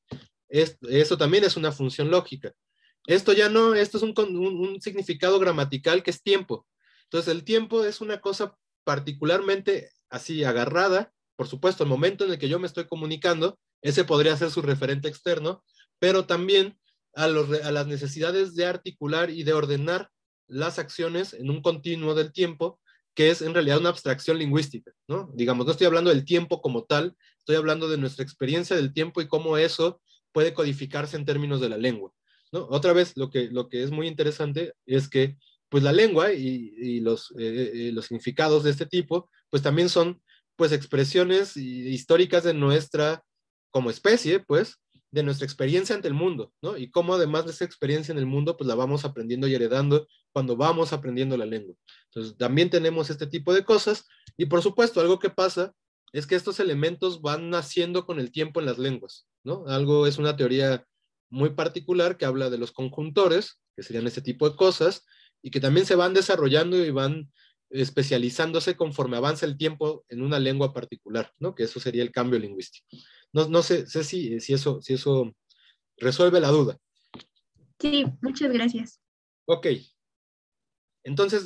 Eso también es una función lógica. Esto ya no, esto es un significado gramatical que es tiempo. Entonces, el tiempo es una cosa particularmente así agarrada. Por supuesto, el momento en el que yo me estoy comunicando, ese podría ser su referente externo, pero también a las necesidades de articular y de ordenar las acciones en un continuo del tiempo, que es en realidad una abstracción lingüística, ¿no? Digamos, no estoy hablando del tiempo como tal, estoy hablando de nuestra experiencia del tiempo y cómo eso puede codificarse en términos de la lengua, ¿no? Otra vez, lo que es muy interesante es que pues la lengua y los significados de este tipo, pues también son pues expresiones históricas de nuestra, como especie, pues, de nuestra experiencia ante el mundo, ¿no? Y cómo además de esa experiencia en el mundo, pues la vamos aprendiendo y heredando cuando vamos aprendiendo la lengua. Entonces, también tenemos este tipo de cosas y por supuesto, algo que pasa es que estos elementos van naciendo con el tiempo en las lenguas, ¿no? Algo es una teoría muy particular que habla de los conjuntores, que serían este tipo de cosas, y que también se van desarrollando y van especializándose conforme avanza el tiempo en una lengua particular, ¿no? Que eso sería el cambio lingüístico. No sé si eso resuelve la duda. Sí, muchas gracias. Ok. Entonces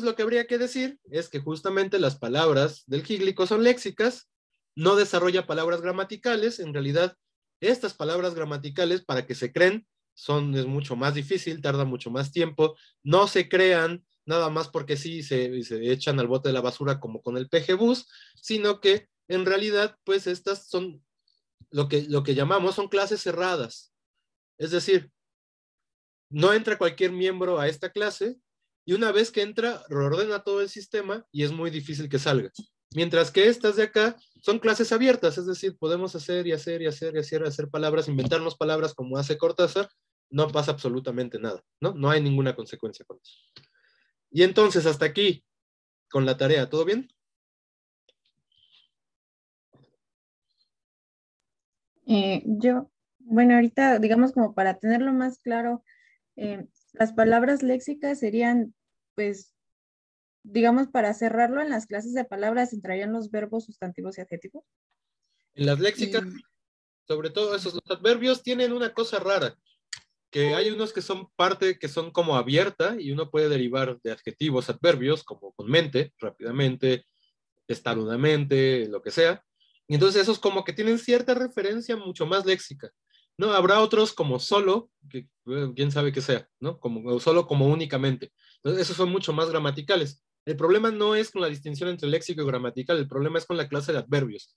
lo que habría que decir es que justamente las palabras del gíglico son léxicas, no desarrolla palabras gramaticales. En realidad, estas palabras gramaticales, para que se creen, es mucho más difícil, tarda mucho más tiempo, no se crean nada más porque sí se echan al bote de la basura como con el PGBus, sino que en realidad, pues estas son lo que llamamos son clases cerradas. Es decir, no entra cualquier miembro a esta clase y una vez que entra, reordena todo el sistema y es muy difícil que salga. Mientras que estas de acá son clases abiertas, es decir, podemos hacer y hacer y hacer y hacer palabras, inventarnos palabras como hace Cortázar, no pasa absolutamente nada, ¿no? No hay ninguna consecuencia con eso. Y entonces, hasta aquí, con la tarea, ¿todo bien? Bueno, ahorita, digamos, como para tenerlo más claro, las palabras léxicas serían, pues, digamos, para cerrarlo en las clases de palabras entrarían los verbos, sustantivos y adjetivos. En las léxicas, sobre todo esos, los adverbios tienen una cosa rara. que hay unos que son parte, que son como abierta, y uno puede derivar de adjetivos, adverbios, como con mente, rápidamente, testarudamente, lo que sea. Y entonces esos como que tienen cierta referencia mucho más léxica, ¿no? Habrá otros como solo, que quién sabe qué sea, ¿no? Como solo, como únicamente. Entonces esos son mucho más gramaticales. El problema no es con la distinción entre léxico y gramatical, el problema es con la clase de adverbios,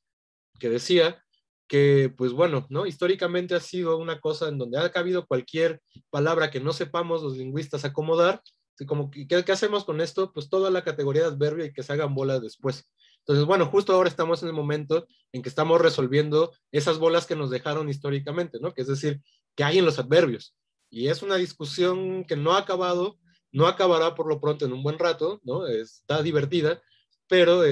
que decía que, pues bueno, ¿no? Históricamente ha sido una cosa en donde ha cabido cualquier palabra que no sepamos los lingüistas acomodar. Como, ¿qué hacemos con esto? Pues toda la categoría de adverbio y que se hagan bolas después. Entonces, bueno, justo ahora estamos en el momento en que estamos resolviendo esas bolas que nos dejaron históricamente, ¿no? Que es decir, que hay en los adverbios. Y es una discusión que no ha acabado, no acabará por lo pronto en un buen rato, ¿no? Está divertida, pero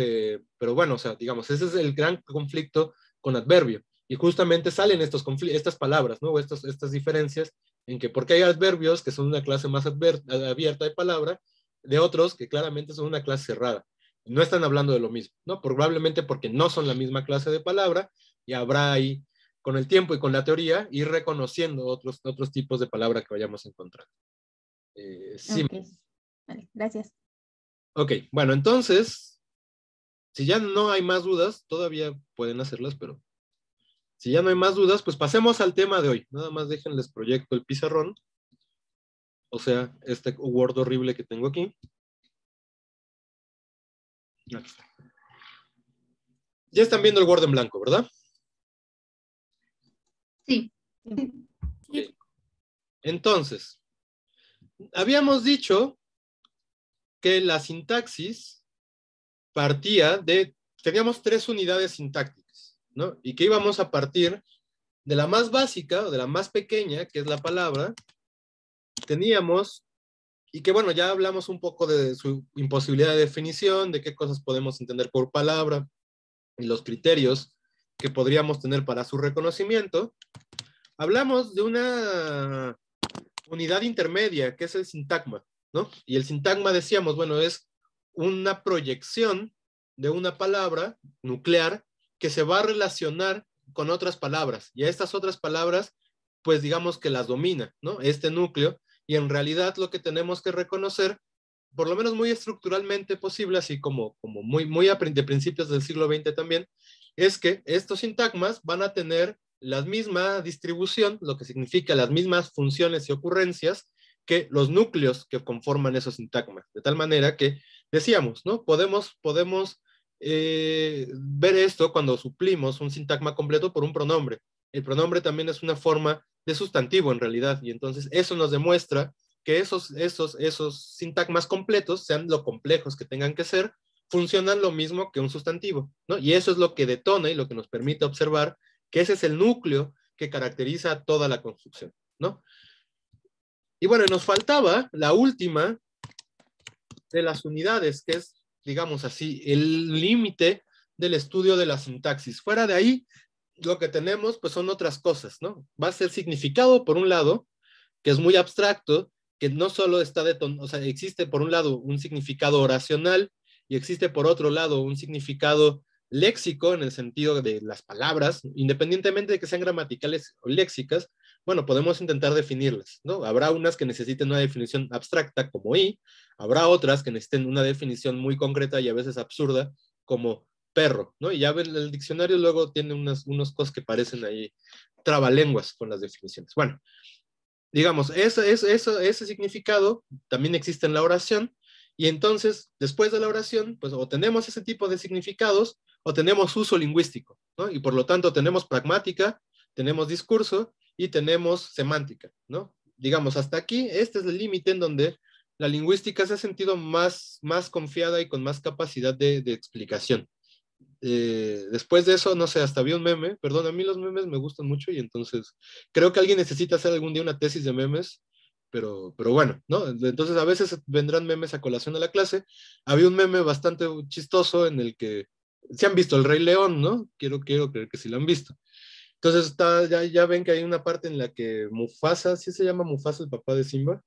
bueno, o sea, digamos, ese es el gran conflicto con adverbio. Y justamente salen estas palabras, ¿no? Estas diferencias en que porque hay adverbios que son una clase más abierta de palabra, de otros que claramente son una clase cerrada. No están hablando de lo mismo, ¿no? Probablemente porque no son la misma clase de palabra, y habrá ahí, con el tiempo y con la teoría, ir reconociendo otros tipos de palabra que vayamos a encontrar. Sí. Ok, vale, gracias. Ok, bueno, entonces, si ya no hay más dudas, todavía pueden hacerlas, pero si ya no hay más dudas, pues pasemos al tema de hoy. Nada más déjenles proyecto el pizarrón. O sea, este Word horrible que tengo aquí. Ya están viendo el Word en blanco, ¿verdad? Sí. Okay. Entonces, habíamos dicho que la sintaxis partía de, teníamos 3 unidades sintácticas, ¿no? Y que íbamos a partir de la más básica, o de la más pequeña, que es la palabra. Teníamos, y que bueno, ya hablamos un poco de su imposibilidad de definición, de qué cosas podemos entender por palabra, y los criterios que podríamos tener para su reconocimiento. Hablamos de una unidad intermedia, que es el sintagma, ¿no? Y el sintagma, decíamos, bueno, es una proyección de una palabra nuclear que se va a relacionar con otras palabras, y a estas otras palabras, pues digamos que las domina, ¿no? Este núcleo, y en realidad lo que tenemos que reconocer, por lo menos muy estructuralmente posible, así como muy de principios del siglo XX también, es que estos sintagmas van a tener la misma distribución, lo que significa las mismas funciones y ocurrencias que los núcleos que conforman esos sintagmas. De tal manera que, decíamos, ¿no? Podemos ver esto cuando suplimos un sintagma completo por un pronombre. El pronombre también es una forma de sustantivo en realidad, y entonces eso nos demuestra que esos sintagmas completos, sean lo complejos que tengan que ser, funcionan lo mismo que un sustantivo, ¿no? Y eso es lo que detona y lo que nos permite observar que ese es el núcleo que caracteriza toda la construcción, ¿no? Y bueno, nos faltaba la última de las unidades, que es, digamos así, el límite del estudio de la sintaxis. Fuera de ahí, lo que tenemos, pues son otras cosas, ¿no? Va a ser significado, por un lado, que es muy abstracto, que no solo está o sea, existe por un lado un significado oracional, y existe por otro lado un significado léxico en el sentido de las palabras, independientemente de que sean gramaticales o léxicas. Bueno, podemos intentar definirlas, ¿no? Habrá unas que necesiten una definición abstracta como I, habrá otras que necesiten una definición muy concreta y a veces absurda como perro, ¿no? Y ya ven, el diccionario luego tiene unos cosas que parecen ahí trabalenguas con las definiciones. Bueno, digamos, ese significado también existe en la oración, y entonces, después de la oración, pues o tenemos ese tipo de significados, o tenemos uso lingüístico, ¿no? Y por lo tanto tenemos pragmática, tenemos discurso, y tenemos semántica, ¿no? Digamos, hasta aquí, este es el límite en donde la lingüística se ha sentido más confiada y con más capacidad de explicación. Después de eso, no sé, hasta vi un meme, perdón, a mí los memes me gustan mucho, y entonces creo que alguien necesita hacer algún día una tesis de memes, pero bueno, ¿no? Entonces a veces vendrán memes a colación a la clase. Había un meme bastante chistoso en el que, si han visto El Rey León, ¿no? Quiero creer que sí lo han visto. Entonces ya ven que hay una parte en la que Mufasa, ¿sí se llama Mufasa el papá de Simba?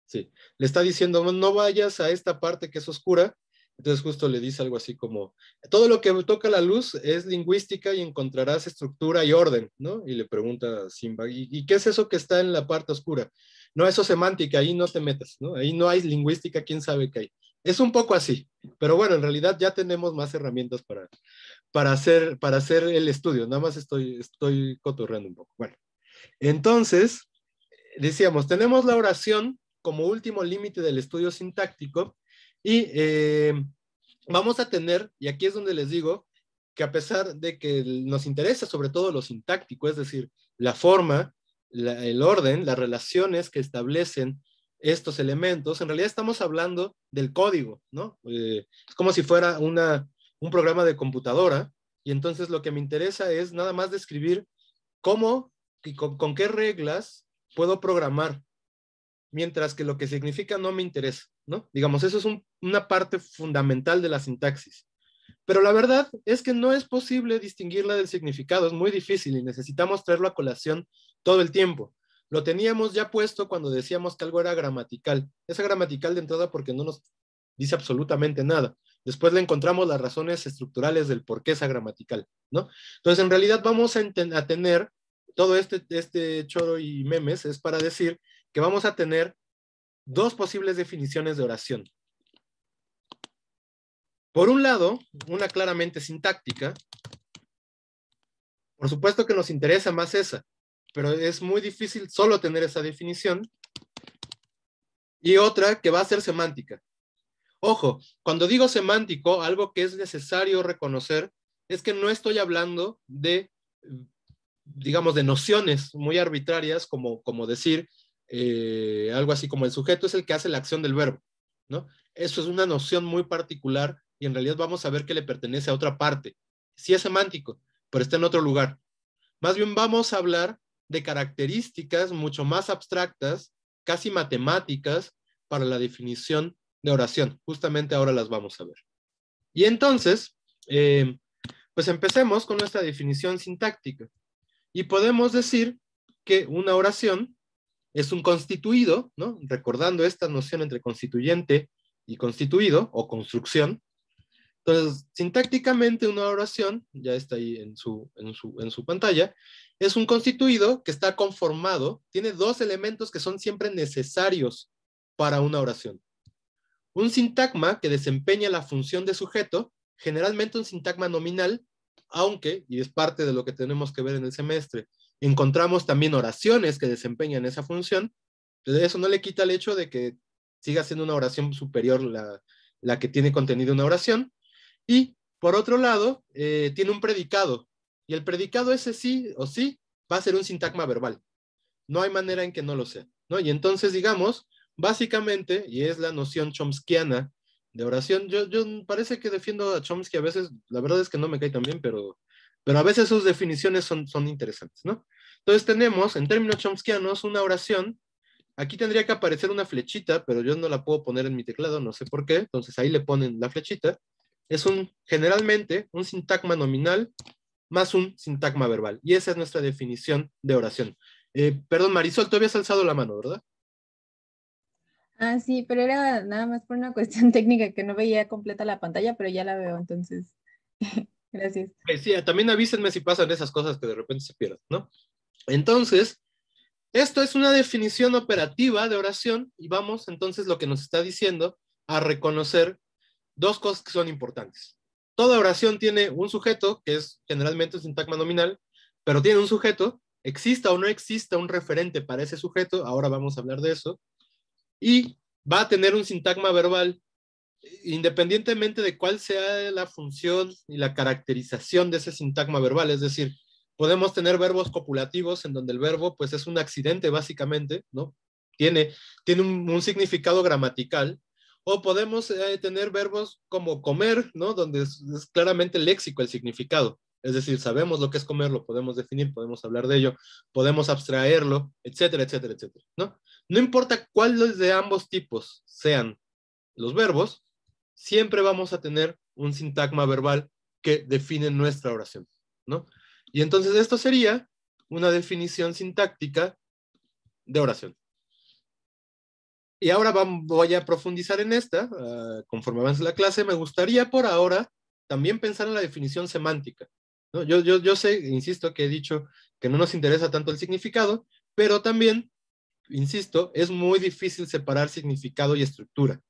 Sí, le está diciendo, no vayas a esta parte que es oscura, Entonces justo le dice algo así como, todo lo que toca la luz es lingüística y encontrarás estructura y orden, ¿no? Y le pregunta a Simba, ¿y qué es eso que está en la parte oscura? No, eso es semántica, ahí no te metas, ¿no? Ahí no hay lingüística, quién sabe qué hay. Es un poco así, pero bueno, en realidad ya tenemos más herramientas para hacer el estudio, nada más estoy cotorreando un poco. Bueno, entonces, decíamos, tenemos la oración como último límite del estudio sintáctico y vamos a tener, y aquí es donde les digo, que a pesar de que nos interesa sobre todo lo sintáctico, es decir, la forma, el orden, las relaciones que establecen estos elementos, en realidad estamos hablando del código, ¿no? Es como si fuera un programa de computadora, y entonces lo que me interesa es nada más describir cómo y con qué reglas puedo programar, mientras que lo que significa no me interesa, ¿no? Digamos, eso es una parte fundamental de la sintaxis. Pero la verdad es que no es posible distinguirla del significado, es muy difícil y necesitamos traerlo a colación todo el tiempo. Lo teníamos ya puesto cuando decíamos que algo era gramatical. Es gramatical de entrada porque no nos dice absolutamente nada. Después le encontramos las razones estructurales del por qué es gramatical, ¿no? Entonces, en realidad vamos a tener todo este choro y memes es para decir que vamos a tener dos posibles definiciones de oración. Por un lado, una claramente sintáctica. Por supuesto que nos interesa más esa, pero es muy difícil solo tener esa definición. Y otra que va a ser semántica. Ojo, cuando digo semántico, algo que es necesario reconocer es que no estoy hablando de, digamos, de nociones muy arbitrarias, como decir algo así como el sujeto es el que hace la acción del verbo, ¿no? Eso es una noción muy particular y en realidad vamos a ver que le pertenece a otra parte. Sí es semántico, pero está en otro lugar. Más bien vamos a hablar de características mucho más abstractas, casi matemáticas, para la definición de oración. Justamente ahora las vamos a ver. Y entonces, pues empecemos con nuestra definición sintáctica. Y podemos decir que una oración es un constituido, ¿no? Recordando esta noción entre constituyente y constituido, o construcción. Entonces, sintácticamente una oración, ya está ahí en su pantalla, es un constituido que está conformado, tiene dos elementos que son siempre necesarios para una oración. Un sintagma que desempeña la función de sujeto, generalmente un sintagma nominal, aunque, y es parte de lo que tenemos que ver en el semestre, encontramos también oraciones que desempeñan esa función. Entonces, eso no le quita el hecho de que siga siendo una oración superior la que tiene contenido una oración. Y, por otro lado, tiene un predicado. Y el predicado ese sí o sí va a ser un sintagma verbal. No hay manera en que no lo sea, ¿no? Y entonces, digamos, básicamente, y es la noción chomskiana de oración, yo parece que defiendo a Chomsky a veces, la verdad es que no me cae tan bien, pero a veces sus definiciones son interesantes, ¿no? Entonces tenemos, en términos chomskianos, una oración. Aquí tendría que aparecer una flechita, pero yo no la puedo poner en mi teclado, no sé por qué, entonces ahí le ponen la flechita. Es generalmente un sintagma nominal más un sintagma verbal, y esa es nuestra definición de oración. Perdón, Marisol, tú habías alzado la mano, ¿verdad? Ah, sí, pero era nada más por una cuestión técnica que no veía completa la pantalla, pero ya la veo, entonces, gracias. Sí, también avísenme si pasan esas cosas que de repente se pierden, ¿no? Entonces, esto es una definición operativa de oración y vamos entonces lo que nos está diciendo a reconocer dos cosas que son importantes. Toda oración tiene un sujeto, que es generalmente un sintagma nominal, pero tiene un sujeto, exista o no exista un referente para ese sujeto, ahora vamos a hablar de eso, y va a tener un sintagma verbal, independientemente de cuál sea la función y la caracterización de ese sintagma verbal, es decir, podemos tener verbos copulativos en donde el verbo pues es un accidente básicamente, ¿no? Tiene un significado gramatical, o podemos tener verbos como comer, ¿no? Donde es claramente léxico el significado, es decir, sabemos lo que es comer, lo podemos definir, podemos hablar de ello, podemos abstraerlo, etcétera, etcétera, etcétera, ¿no? No importa cuáles de ambos tipos sean los verbos, siempre vamos a tener un sintagma verbal que define nuestra oración, ¿no? Y entonces esto sería una definición sintáctica de oración. Y ahora voy a profundizar en esta, conforme avance la clase. Me gustaría por ahora también pensar en la definición semántica, ¿no? Yo sé, insisto, que he dicho que no nos interesa tanto el significado, pero también, insisto, es muy difícil separar significado y estructura.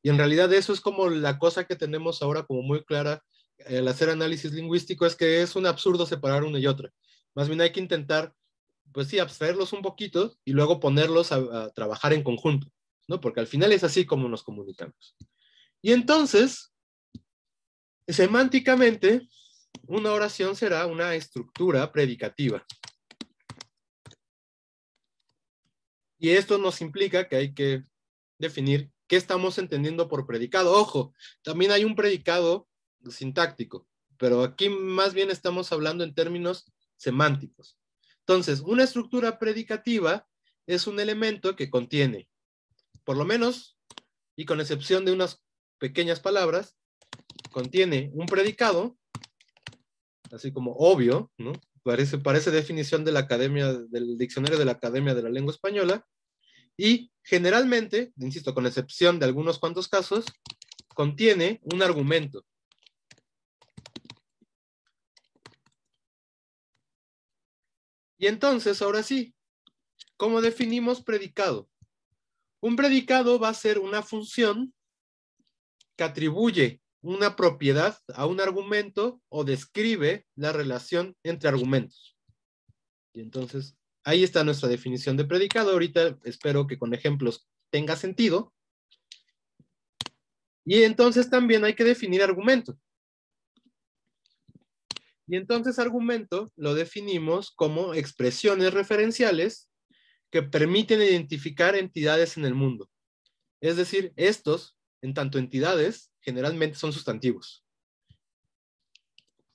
Y en realidad eso es como la cosa que tenemos ahora como muy clara al hacer análisis lingüístico, es que es un absurdo separar una y otra. Más bien hay que intentar, pues sí, abstraerlos un poquito y luego ponerlos a trabajar en conjunto, ¿no? Porque al final es así como nos comunicamos. Y entonces, semánticamente, una oración será una estructura predicativa. Y esto nos implica que hay que definir qué estamos entendiendo por predicado. Ojo, también hay un predicado sintáctico, pero aquí más bien estamos hablando en términos semánticos. Entonces, una estructura predicativa es un elemento que contiene, por lo menos, y con excepción de unas pequeñas palabras, contiene un predicado, así como obvio, ¿no? Parece definición de la Academia, del diccionario de la Academia de la Lengua Española, y generalmente, insisto, con excepción de algunos cuantos casos, contiene un argumento. Y entonces, ahora sí, ¿cómo definimos predicado? Un predicado va a ser una función que atribuye una propiedad a un argumento o describe la relación entre argumentos. Y entonces, ahí está nuestra definición de predicado. Ahorita espero que con ejemplos tenga sentido. Y entonces también hay que definir argumento. Y entonces argumento lo definimos como expresiones referenciales que permiten identificar entidades en el mundo. Es decir, estos, en tanto entidades, generalmente son sustantivos.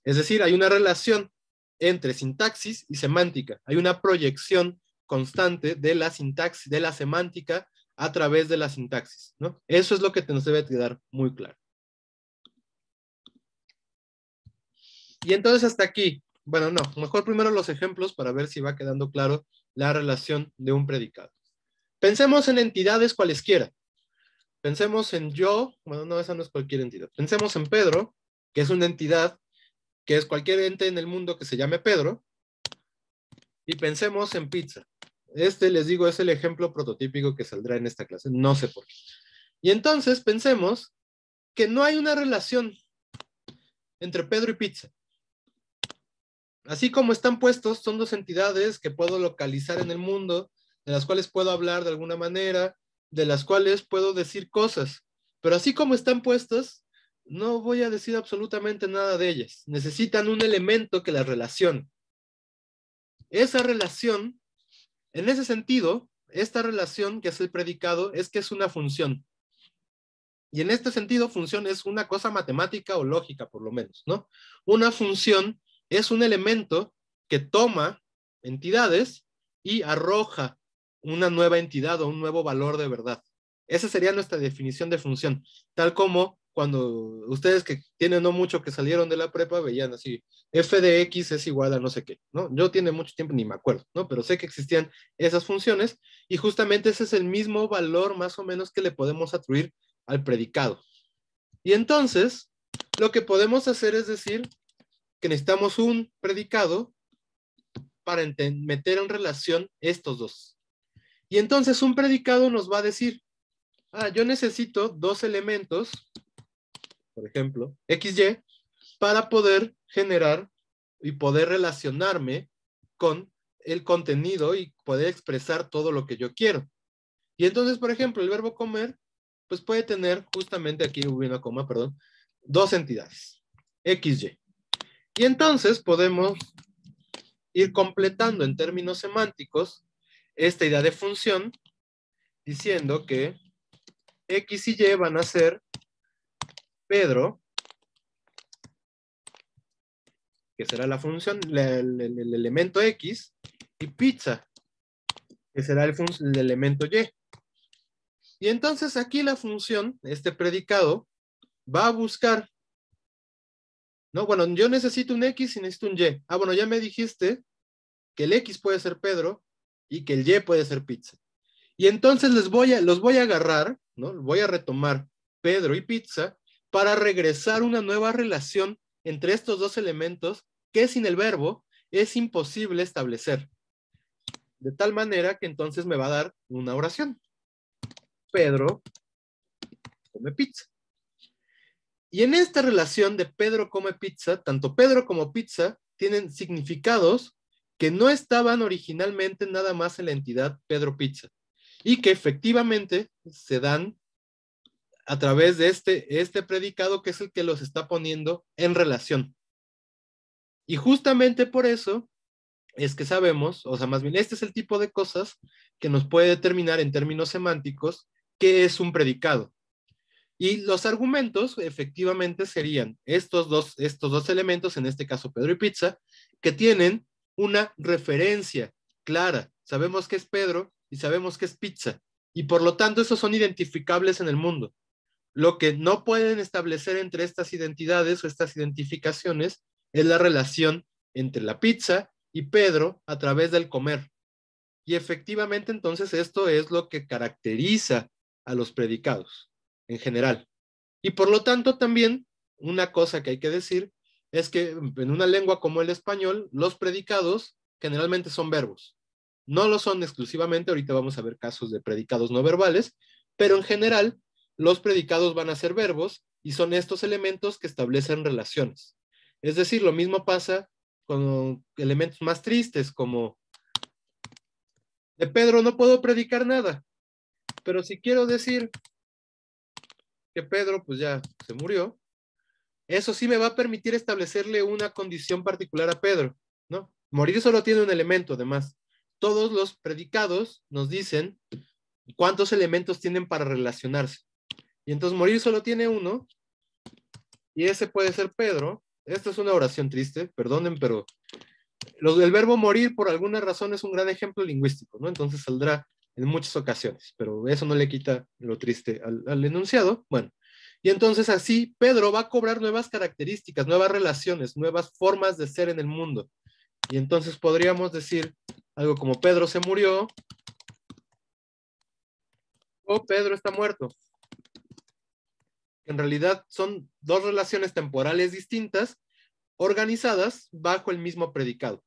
Es decir, hay una relación entre sintaxis y semántica. Hay una proyección constante de la sintaxis, de la semántica a través de la sintaxis, ¿no? Eso es lo que nos debe quedar muy claro. Y entonces hasta aquí, bueno, no, mejor primero los ejemplos para ver si va quedando claro la relación de un predicado. Pensemos en entidades cualesquiera. Pensemos en yo, bueno, no, esa no es cualquier entidad. Pensemos en Pedro, que es una entidad, que es cualquier ente en el mundo que se llame Pedro, y pensemos en pizza. Este, les digo, es el ejemplo prototípico que saldrá en esta clase, no sé por qué. Y entonces pensemos que no hay una relación entre Pedro y pizza. Así como están puestos, son dos entidades que puedo localizar en el mundo, de las cuales puedo hablar de alguna manera, de las cuales puedo decir cosas. Pero así como están puestas, no voy a decir absolutamente nada de ellas. Necesitan un elemento que las relacione. Esa relación, en ese sentido, esta relación que es el predicado es que es una función. Y en este sentido, función es una cosa matemática o lógica, por lo menos, ¿no? Una función es un elemento que toma entidades y arroja una nueva entidad o un nuevo valor de verdad. Esa sería nuestra definición de función, tal como cuando ustedes que tienen no mucho que salieron de la prepa veían así, f de x es igual a no sé qué, ¿no? Yo tiene mucho tiempo ni me acuerdo, ¿no? Pero sé que existían esas funciones y justamente ese es el mismo valor más o menos que le podemos atribuir al predicado. Y entonces, lo que podemos hacer es decir que necesitamos un predicado para meter en relación estos dos. Y entonces un predicado nos va a decir, yo necesito dos elementos, por ejemplo, x, y, para poder generar y poder relacionarme con el contenido y poder expresar todo lo que yo quiero. Y entonces, por ejemplo, el verbo comer, pues puede tener justamente, aquí hubo una coma, perdón, dos entidades, x, y. Y entonces podemos ir completando en términos semánticos esta idea de función, diciendo que x y y van a ser Pedro, que será la función, el elemento x, y pizza, que será el elemento y. Y entonces aquí la función, este predicado, va a buscar, no, bueno, yo necesito un x y necesito un y. Bueno, ya me dijiste que el x puede ser Pedro y que el y puede ser pizza. Y entonces los voy a agarrar, ¿no? Voy a retomar Pedro y pizza para regresar una nueva relación entre estos dos elementos que sin el verbo es imposible establecer. De tal manera que entonces me va a dar una oración. Pedro come pizza. Y en esta relación de Pedro come pizza, tanto Pedro como pizza tienen significados que no estaban originalmente nada más en la entidad Pedro Pizza y que efectivamente se dan a través de este predicado que es el que los está poniendo en relación. Y justamente por eso es que sabemos, o sea, más bien este es el tipo de cosas que nos puede determinar en términos semánticos qué es un predicado. Y los argumentos efectivamente serían estos dos elementos, en este caso Pedro y pizza, que tienen una referencia clara. Sabemos que es Pedro y sabemos que es pizza. Y por lo tanto, esos son identificables en el mundo. Lo que no pueden establecer entre estas identidades o estas identificaciones es la relación entre la pizza y Pedro a través del comer. Y efectivamente, entonces, esto es lo que caracteriza a los predicados en general. Y por lo tanto, también, una cosa que hay que decir es que en una lengua como el español, los predicados generalmente son verbos. No lo son exclusivamente, ahorita vamos a ver casos de predicados no verbales, pero en general, los predicados van a ser verbos y son estos elementos que establecen relaciones. Es decir, lo mismo pasa con elementos más tristes, como de Pedro no puedo predicar nada, pero si quiero decir que Pedro pues ya se murió, eso sí me va a permitir establecerle una condición particular a Pedro, ¿no? Morir solo tiene un elemento, además. Todos los predicados nos dicen cuántos elementos tienen para relacionarse. Y entonces morir solo tiene uno, y ese puede ser Pedro. Esta es una oración triste, perdonen, pero el verbo morir por alguna razón es un gran ejemplo lingüístico, ¿no? Entonces saldrá en muchas ocasiones, pero eso no le quita lo triste al enunciado. Bueno, y entonces así Pedro va a cobrar nuevas características, nuevas relaciones, nuevas formas de ser en el mundo. Y entonces podríamos decir algo como Pedro se murió o Pedro está muerto. En realidad son dos relaciones temporales distintas organizadas bajo el mismo predicado.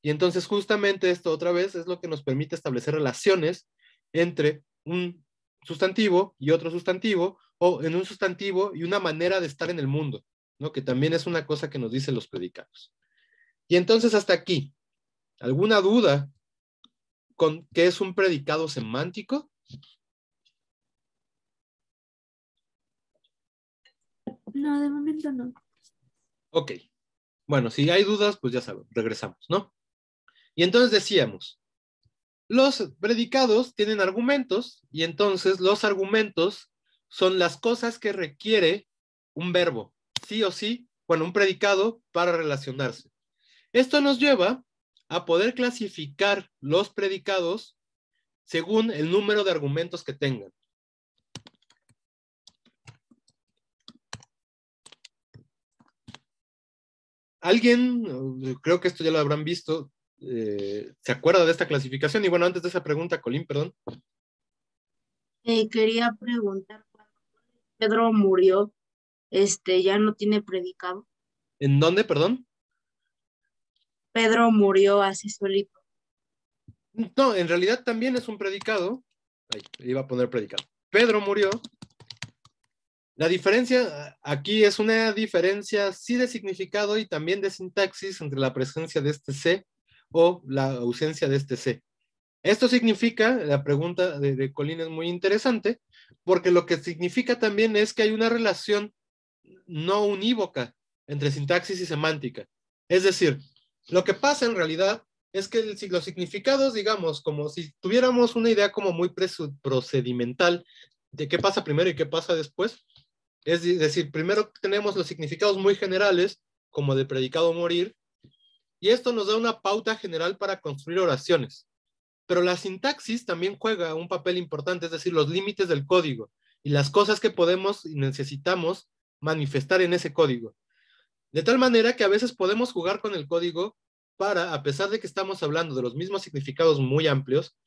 Y entonces justamente esto otra vez es lo que nos permite establecer relaciones entre un sustantivo y otro sustantivo, o en un sustantivo y una manera de estar en el mundo, ¿no? Que también es una cosa que nos dicen los predicados. Y entonces hasta aquí, ¿alguna duda con qué es un predicado semántico? No, de momento no. Ok. Bueno, si hay dudas, pues ya saben, regresamos, ¿no? Y entonces decíamos, los predicados tienen argumentos y entonces los argumentos son las cosas que requiere un verbo, sí o sí, bueno, un predicado para relacionarse. Esto nos lleva a poder clasificar los predicados según el número de argumentos que tengan. ¿Alguien, creo que esto ya lo habrán visto, se acuerda de esta clasificación? Y bueno, antes de esa pregunta, Colín, perdón. Quería preguntar, cuando Pedro murió, ya no tiene predicado. ¿En dónde, perdón? Pedro murió así solito. No, en realidad también es un predicado. Ahí, iba a poner predicado. Pedro murió. La diferencia aquí es una diferencia sí de significado y también de sintaxis entre la presencia de este C o la ausencia de este C. Esto significa, la pregunta de Colín es muy interesante, porque lo que significa también es que hay una relación no unívoca entre sintaxis y semántica. Es decir, lo que pasa en realidad es que los significados, digamos, como si tuviéramos una idea como muy procedimental de qué pasa primero y qué pasa después. Es decir, primero tenemos los significados muy generales, como de predicado morir, y esto nos da una pauta general para construir oraciones. Pero la sintaxis también juega un papel importante, es decir, los límites del código y las cosas que podemos y necesitamos manifestar en ese código. De tal manera que a veces podemos jugar con el código para, a pesar de que estamos hablando de los mismos significados muy amplios,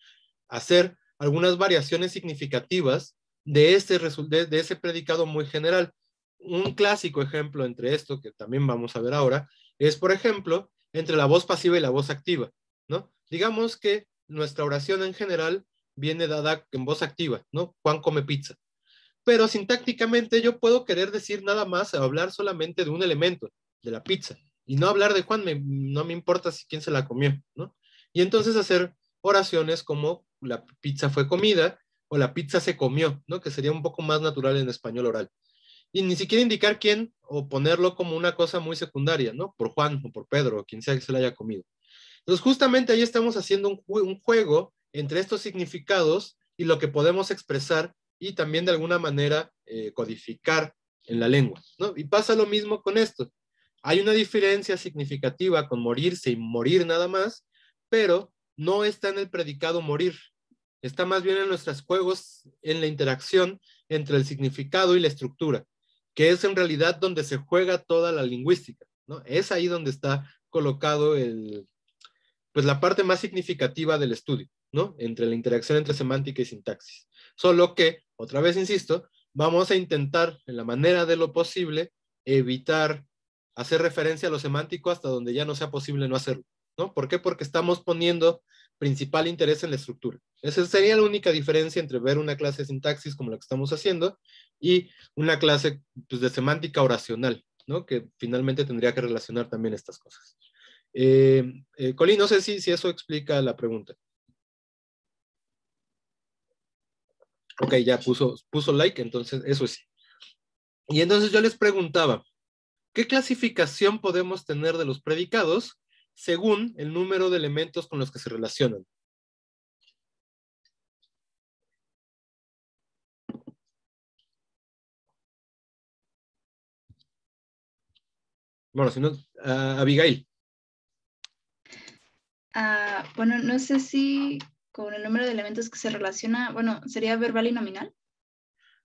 hacer algunas variaciones significativas de ese predicado muy general. Un clásico ejemplo entre esto, que también vamos a ver ahora, es, por ejemplo, entre la voz pasiva y la voz activa, ¿no? Digamos que nuestra oración en general viene dada en voz activa, ¿no? Juan come pizza. Pero sintácticamente yo puedo querer decir nada más, hablar solamente de un elemento, de la pizza, y no hablar de Juan, no me importa si quién se la comió, ¿no? Y entonces hacer oraciones como la pizza fue comida o la pizza se comió, ¿no? Que sería un poco más natural en español oral. Y ni siquiera indicar quién o ponerlo como una cosa muy secundaria, ¿no? Por Juan o por Pedro o quien sea que se la haya comido. Entonces justamente ahí estamos haciendo un juego entre estos significados y lo que podemos expresar y también de alguna manera codificar en la lengua, ¿no? Y pasa lo mismo con esto. Hay una diferencia significativa con morirse y morir nada más, pero no está en el predicado morir. Está más bien en nuestros juegos, en la interacción entre el significado y la estructura, que es en realidad donde se juega toda la lingüística, ¿no? Es ahí donde está colocado pues la parte más significativa del estudio, ¿no? Entre la interacción entre semántica y sintaxis. Solo que, otra vez insisto, vamos a intentar, en la manera de lo posible, evitar hacer referencia a lo semántico hasta donde ya no sea posible no hacerlo, ¿no? ¿Por qué? Porque estamos poniendo principal interés en la estructura. Esa sería la única diferencia entre ver una clase de sintaxis como la que estamos haciendo y una clase pues, de semántica oracional, ¿no? Que finalmente tendría que relacionar también estas cosas. Colín, no sé si eso explica la pregunta. Ok, ya puso like, entonces eso sí. Y entonces yo les preguntaba, ¿qué clasificación podemos tener de los predicados según el número de elementos con los que se relacionan? Bueno, si no, Abigail. Bueno, no sé si con el número de elementos que se relaciona, bueno, ¿sería verbal y nominal?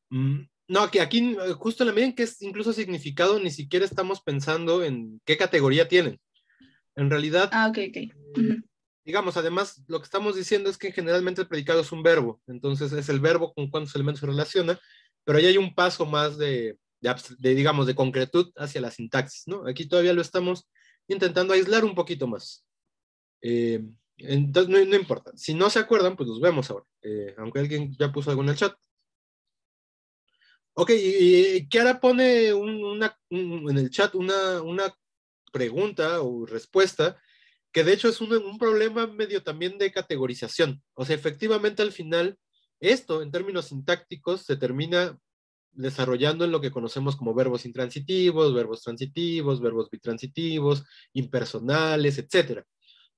No, que aquí justo en la medida en que es incluso significado, ni siquiera estamos pensando en qué categoría tienen. En realidad, ok. digamos, además, lo que estamos diciendo es que generalmente el predicado es un verbo, entonces es el verbo con cuántos elementos se relaciona, pero ahí hay un paso más digamos, de concretud hacia la sintaxis, ¿no? Aquí todavía lo estamos intentando aislar un poquito más. Entonces, no importa. Si no se acuerdan, pues los vemos ahora, aunque alguien ya puso algo en el chat. Ok, y Kiara pone en el chat una pregunta o respuesta que de hecho es un problema medio también de categorización. O sea, efectivamente al final, esto en términos sintácticos se termina desarrollando en lo que conocemos como verbos intransitivos, verbos transitivos, verbos bitransitivos, impersonales, etc.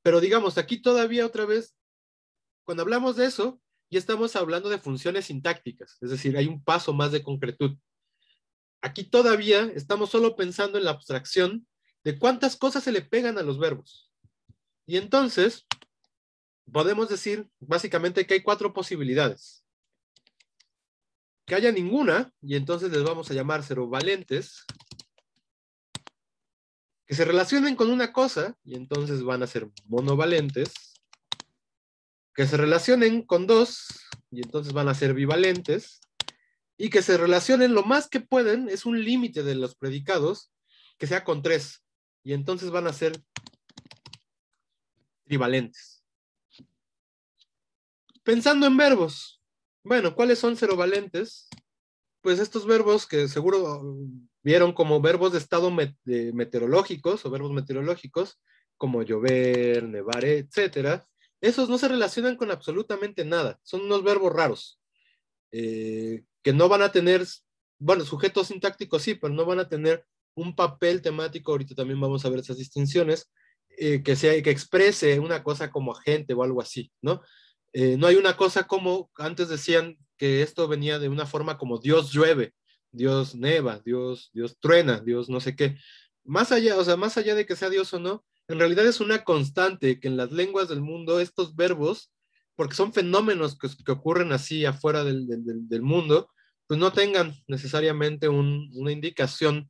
Pero digamos, aquí todavía otra vez, cuando hablamos de eso, ya estamos hablando de funciones sintácticas, es decir, hay un paso más de concretud. Aquí todavía estamos solo pensando en la abstracción de cuántas cosas se le pegan a los verbos. Y entonces, podemos decir básicamente que hay 4 posibilidades. Que haya ninguna, y entonces les vamos a llamar serovalentes. Que se relacionen con una cosa, y entonces van a ser monovalentes. Que se relacionen con 2, y entonces van a ser bivalentes. Y que se relacionen lo más que pueden, es un límite de los predicados, que sea con 3, y entonces van a ser trivalentes. Pensando en verbos, bueno, ¿cuáles son serovalentes? Pues estos verbos que seguro vieron como verbos de estado meteorológicos o verbos meteorológicos, como llover, nevar, etcétera, esos no se relacionan con absolutamente nada, son unos verbos raros, que no van a tener, bueno, sujetos sintácticos sí, pero no van a tener un papel temático, ahorita también vamos a ver esas distinciones, que exprese una cosa como agente o algo así, ¿no? No hay una cosa como, antes decían que esto venía de una forma como Dios llueve, Dios neva, Dios truena, Dios no sé qué. Más allá, o sea, más allá de que sea Dios o no, en realidad es una constante que en las lenguas del mundo estos verbos, porque son fenómenos que ocurren así afuera del mundo, pues no tengan necesariamente una indicación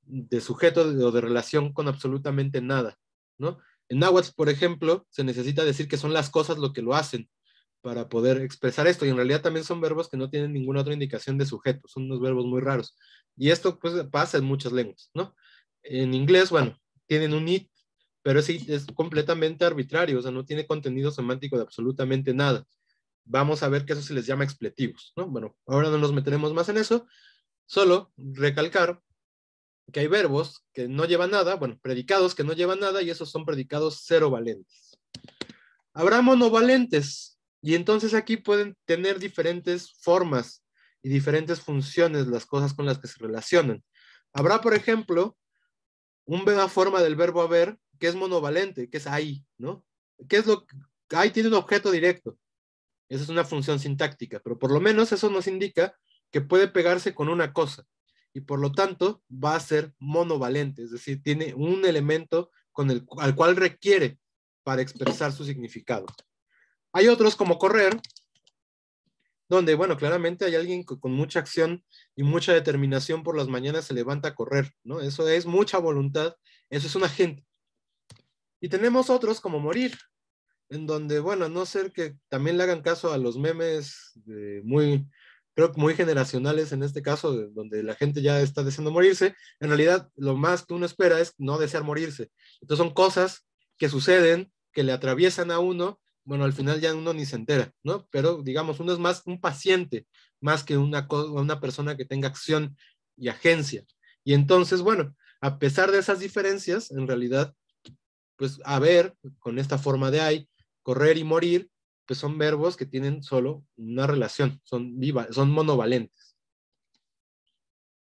de sujeto o de relación con absolutamente nada, ¿no? En náhuatl, por ejemplo, se necesita decir que son las cosas lo que lo hacen, para poder expresar esto, y en realidad también son verbos que no tienen ninguna otra indicación de sujeto, son unos verbos muy raros, y esto pues pasa en muchas lenguas, ¿no? En inglés, bueno, tienen un it, pero ese it es completamente arbitrario, o sea, no tiene contenido semántico de absolutamente nada. Vamos a ver que eso se les llama expletivos, ¿no? Bueno, ahora no nos meteremos más en eso, solo recalcar que hay verbos que no llevan nada, bueno, predicados que no llevan nada, y esos son predicados cero valentes. Habrá monovalentes, y entonces aquí pueden tener diferentes formas y diferentes funciones las cosas con las que se relacionan. Habrá, por ejemplo, una forma del verbo haber que es monovalente, que es ahí, ¿no? ¿Qué es lo que ahí tiene un objeto directo? Esa es una función sintáctica, pero por lo menos eso nos indica que puede pegarse con una cosa, y por lo tanto va a ser monovalente, es decir, tiene un elemento al cual requiere para expresar su significado. Hay otros como correr, donde, bueno, claramente hay alguien con mucha acción y mucha determinación por las mañanas se levanta a correr, ¿no? Eso es mucha voluntad, eso es un agente. Y tenemos otros como morir, en donde, bueno, a no ser que también le hagan caso a los memes creo que muy generacionales en este caso, donde la gente ya está deseando morirse, en realidad lo más que uno espera es no desear morirse. Entonces son cosas que suceden, que le atraviesan a uno, bueno, al final ya uno ni se entera, ¿no? Pero digamos, uno es más un paciente, más que una persona que tenga acción y agencia. Y entonces, bueno, a pesar de esas diferencias, en realidad, pues haber, con esta forma de hay, correr y morir, pues son verbos que tienen solo una relación, son monovalentes.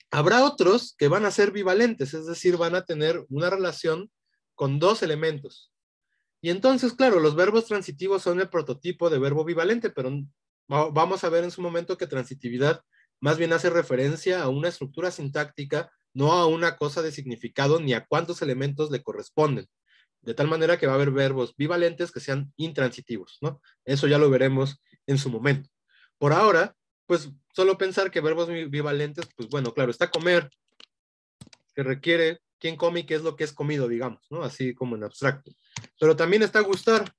Habrá otros que van a ser bivalentes, es decir, van a tener una relación con dos elementos. Y entonces, claro, los verbos transitivos son el prototipo de verbo bivalente, pero vamos a ver en su momento que transitividad más bien hace referencia a una estructura sintáctica, no a una cosa de significado ni a cuántos elementos le corresponden. De tal manera que va a haber verbos bivalentes que sean intransitivos, ¿no? Eso ya lo veremos en su momento. Por ahora, pues solo pensar que verbos bivalentes, pues bueno, claro, está comer, que requiere quién come y qué es lo que es comido, digamos, ¿no? Así como en abstracto. Pero también está gustar,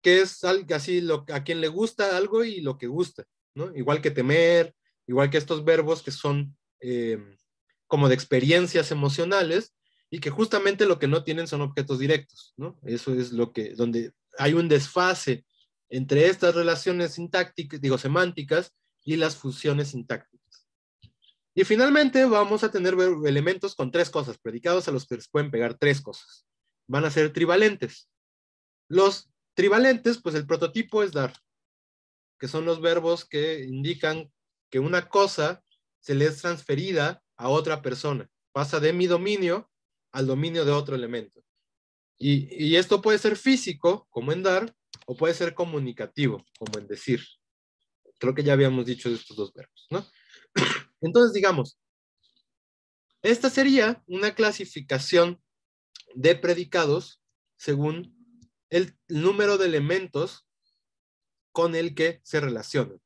que es así a quien le gusta algo y lo que gusta, ¿no? Igual que temer, igual que estos verbos que son como de experiencias emocionales, y que justamente lo que no tienen son objetos directos, ¿no? Eso es donde hay un desfase entre estas relaciones sintácticas, semánticas, y las fusiones sintácticas. Y finalmente vamos a tener elementos con tres cosas, predicados a los que les pueden pegar tres cosas. Van a ser trivalentes. Los trivalentes, pues el prototipo es dar, que son los verbos que indican que una cosa se le es transferida a otra persona. Pasa de mi dominio al dominio de otro elemento. Y esto puede ser físico, como en dar, o puede ser comunicativo, como en decir. Creo que ya habíamos dicho de estos dos verbos, ¿no? Entonces, digamos, esta sería una clasificación de predicados según el número de elementos con el que se relacionan.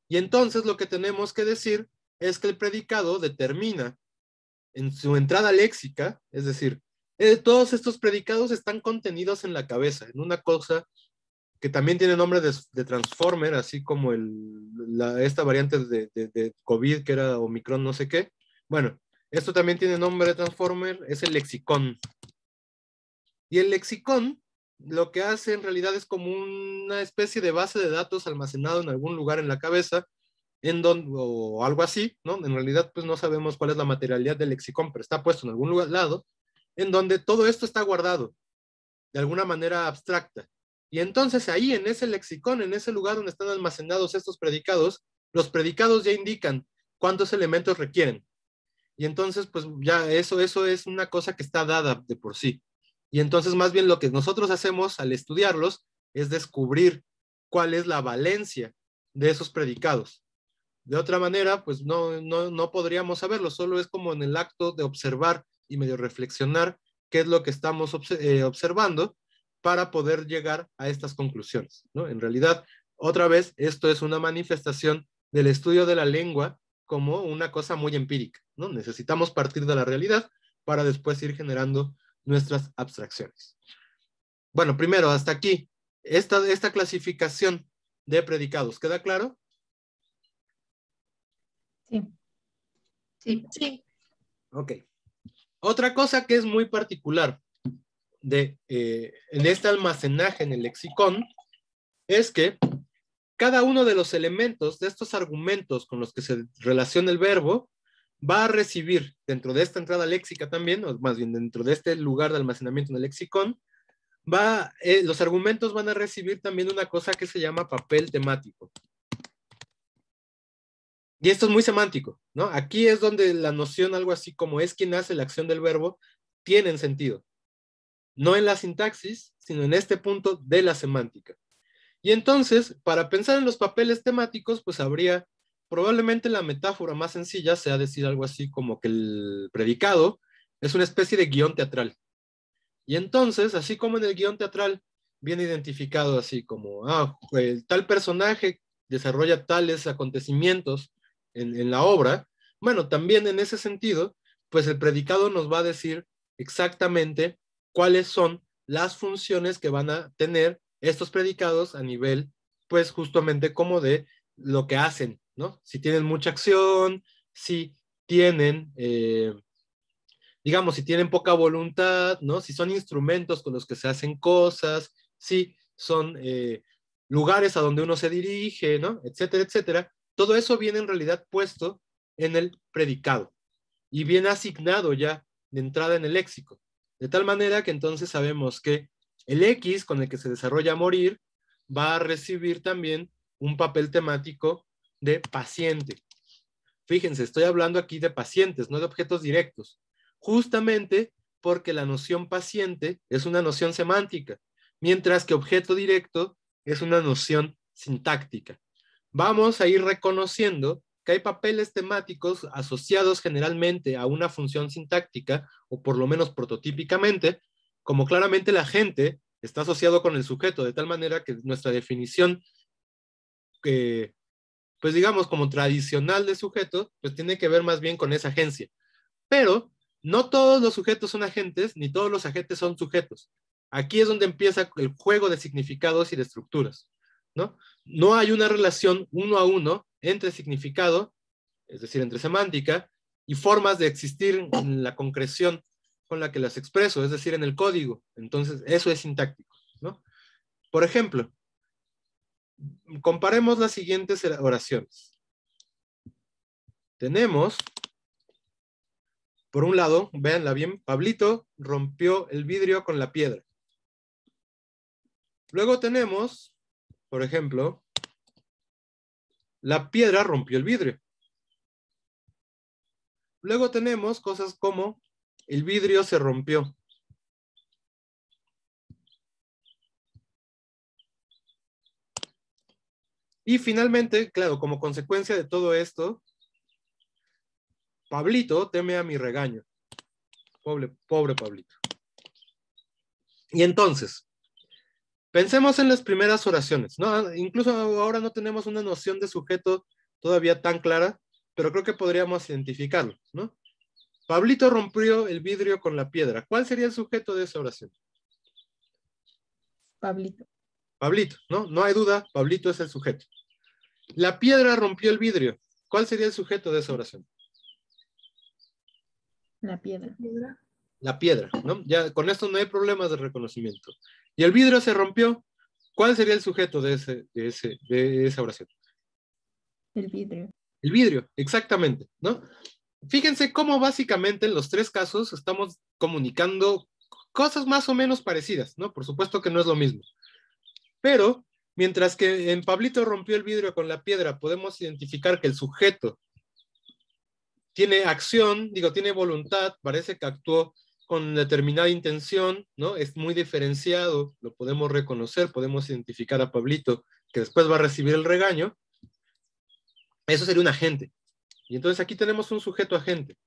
Y entonces lo que tenemos que decir es que el predicado determina en su entrada léxica, es decir, todos estos predicados están contenidos en la cabeza, en una cosa que también tiene nombre de transformer, así como esta variante de COVID que era Omicron no sé qué. Bueno, esto también tiene nombre de transformer, es el lexicón. Y el lexicón lo que hace en realidad es como una especie de base de datos almacenado en algún lugar en la cabeza, o algo así, ¿no? En realidad, pues no sabemos cuál es la materialidad del lexicón, pero está puesto en algún lado, en donde todo esto está guardado de alguna manera abstracta. Y entonces ahí, en ese lexicón, en ese lugar donde están almacenados estos predicados, los predicados ya indican cuántos elementos requieren. Y entonces, pues ya eso es una cosa que está dada de por sí. Y entonces, más bien lo que nosotros hacemos al estudiarlos es descubrir cuál es la valencia de esos predicados. De otra manera, pues no podríamos saberlo, solo es como en el acto de observar y medio reflexionar qué es lo que estamos observando para poder llegar a estas conclusiones, ¿no? En realidad, otra vez, esto es una manifestación del estudio de la lengua como una cosa muy empírica, ¿no? Necesitamos partir de la realidad para después ir generando nuestras abstracciones. Bueno, primero, hasta aquí. esta clasificación de predicados. ¿Queda claro? Sí. Sí. Sí. Ok. Otra cosa que es muy particular en este almacenaje en el lexicón es que cada uno de los elementos de estos argumentos con los que se relaciona el verbo va a recibir dentro de esta entrada léxica también, o más bien dentro de este lugar de almacenamiento en el lexicón, los argumentos van a recibir también una cosa que se llama papel temático. Y esto es muy semántico, ¿no? Aquí es donde la noción, algo así como es quien hace la acción del verbo, tienen sentido. No en la sintaxis, sino en este punto de la semántica. Y entonces, para pensar en los papeles temáticos, pues habría, probablemente la metáfora más sencilla sea decir algo así como que el predicado es una especie de guión teatral. Y entonces, así como en el guión teatral viene identificado así como, tal personaje desarrolla tales acontecimientos en la obra, bueno, también en ese sentido, pues el predicado nos va a decir exactamente cuáles son las funciones que van a tener estos predicados a nivel, pues justamente como de lo que hacen, ¿no? Si tienen mucha acción, si tienen, digamos, si tienen poca voluntad, ¿no? Si son instrumentos con los que se hacen cosas, si son lugares a donde uno se dirige, ¿no? Etcétera, etcétera. Todo eso viene en realidad puesto en el predicado y viene asignado ya de entrada en el léxico. De tal manera que entonces sabemos que el X con el que se desarrolla morir va a recibir también un papel temático de paciente. Fíjense, estoy hablando aquí de pacientes, no de objetos directos. Justamente porque la noción paciente es una noción semántica, mientras que objeto directo es una noción sintáctica. Vamos a ir reconociendo que hay papeles temáticos asociados generalmente a una función sintáctica, o por lo menos prototípicamente, como claramente la gente está asociado con el sujeto, de tal manera que nuestra definición, pues digamos como tradicional de sujeto, pues tiene que ver más bien con esa agencia. Pero no todos los sujetos son agentes, ni todos los agentes son sujetos. Aquí es donde empieza el juego de significados y de estructuras, ¿no? No hay una relación uno a uno entre significado, es decir, entre semántica, y formas de existir en la concreción con la que las expreso, es decir, en el código. Entonces, eso es sintáctico, ¿no? Por ejemplo, comparemos las siguientes oraciones. Tenemos, por un lado, véanla bien, Pablito rompió el vidrio con la piedra. Luego tenemos, por ejemplo, la piedra rompió el vidrio. Luego tenemos cosas como el vidrio se rompió. Y finalmente, claro, como consecuencia de todo esto, Pablito teme a mi regaño. Pobre Pablito. Y entonces, pensemos en las primeras oraciones, ¿no? Incluso ahora no tenemos una noción de sujeto todavía tan clara, pero creo que podríamos identificarlo, ¿no? Pablito rompió el vidrio con la piedra. ¿Cuál sería el sujeto de esa oración? Pablito. Pablito, ¿no? No hay duda, Pablito es el sujeto. La piedra rompió el vidrio. ¿Cuál sería el sujeto de esa oración? La piedra. La piedra, ¿no? Ya con esto no hay problemas de reconocimiento. Y el vidrio se rompió. ¿Cuál sería el sujeto de esa oración? El vidrio. El vidrio, exactamente, ¿no? Fíjense cómo básicamente en los tres casos estamos comunicando cosas más o menos parecidas, ¿no? Por supuesto que no es lo mismo. Pero, mientras que en Pablito rompió el vidrio con la piedra, podemos identificar que el sujeto tiene acción, tiene voluntad, parece que actuó con determinada intención, ¿no? Es muy diferenciado, lo podemos reconocer, podemos identificar a Pablito, que después va a recibir el regaño. Eso sería un agente. Y entonces aquí tenemos un sujeto agente.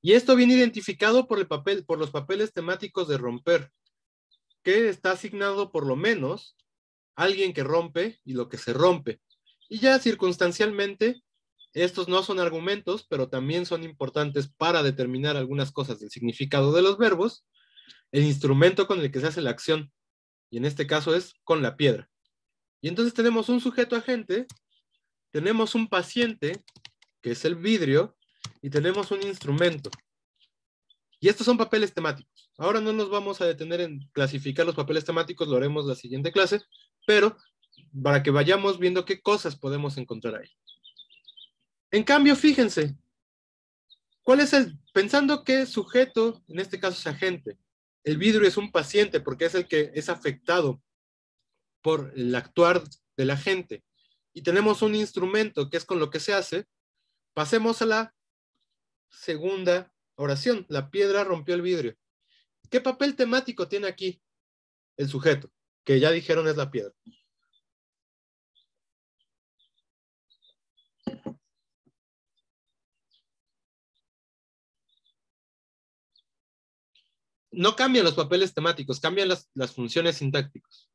Y esto viene identificado por los papeles temáticos de romper, que está asignado por lo menos alguien que rompe y lo que se rompe. Y ya circunstancialmente, estos no son argumentos, pero también son importantes para determinar algunas cosas del significado de los verbos. el instrumento con el que se hace la acción, y en este caso es con la piedra. Y entonces tenemos un sujeto agente, tenemos un paciente, que es el vidrio, y tenemos un instrumento. Y estos son papeles temáticos. Ahora no nos vamos a detener en clasificar los papeles temáticos, lo haremos la siguiente clase, pero para que vayamos viendo qué cosas podemos encontrar ahí. En cambio, fíjense, ¿cuál es pensando que sujeto, en este caso es agente, el vidrio es un paciente porque es el que es afectado por el actuar de la gente, y tenemos un instrumento que es con lo que se hace, pasemos a la segunda oración. La piedra rompió el vidrio. ¿Qué papel temático tiene aquí el sujeto? Que ya dijeron es la piedra. No cambian los papeles temáticos, cambian las funciones sintácticas.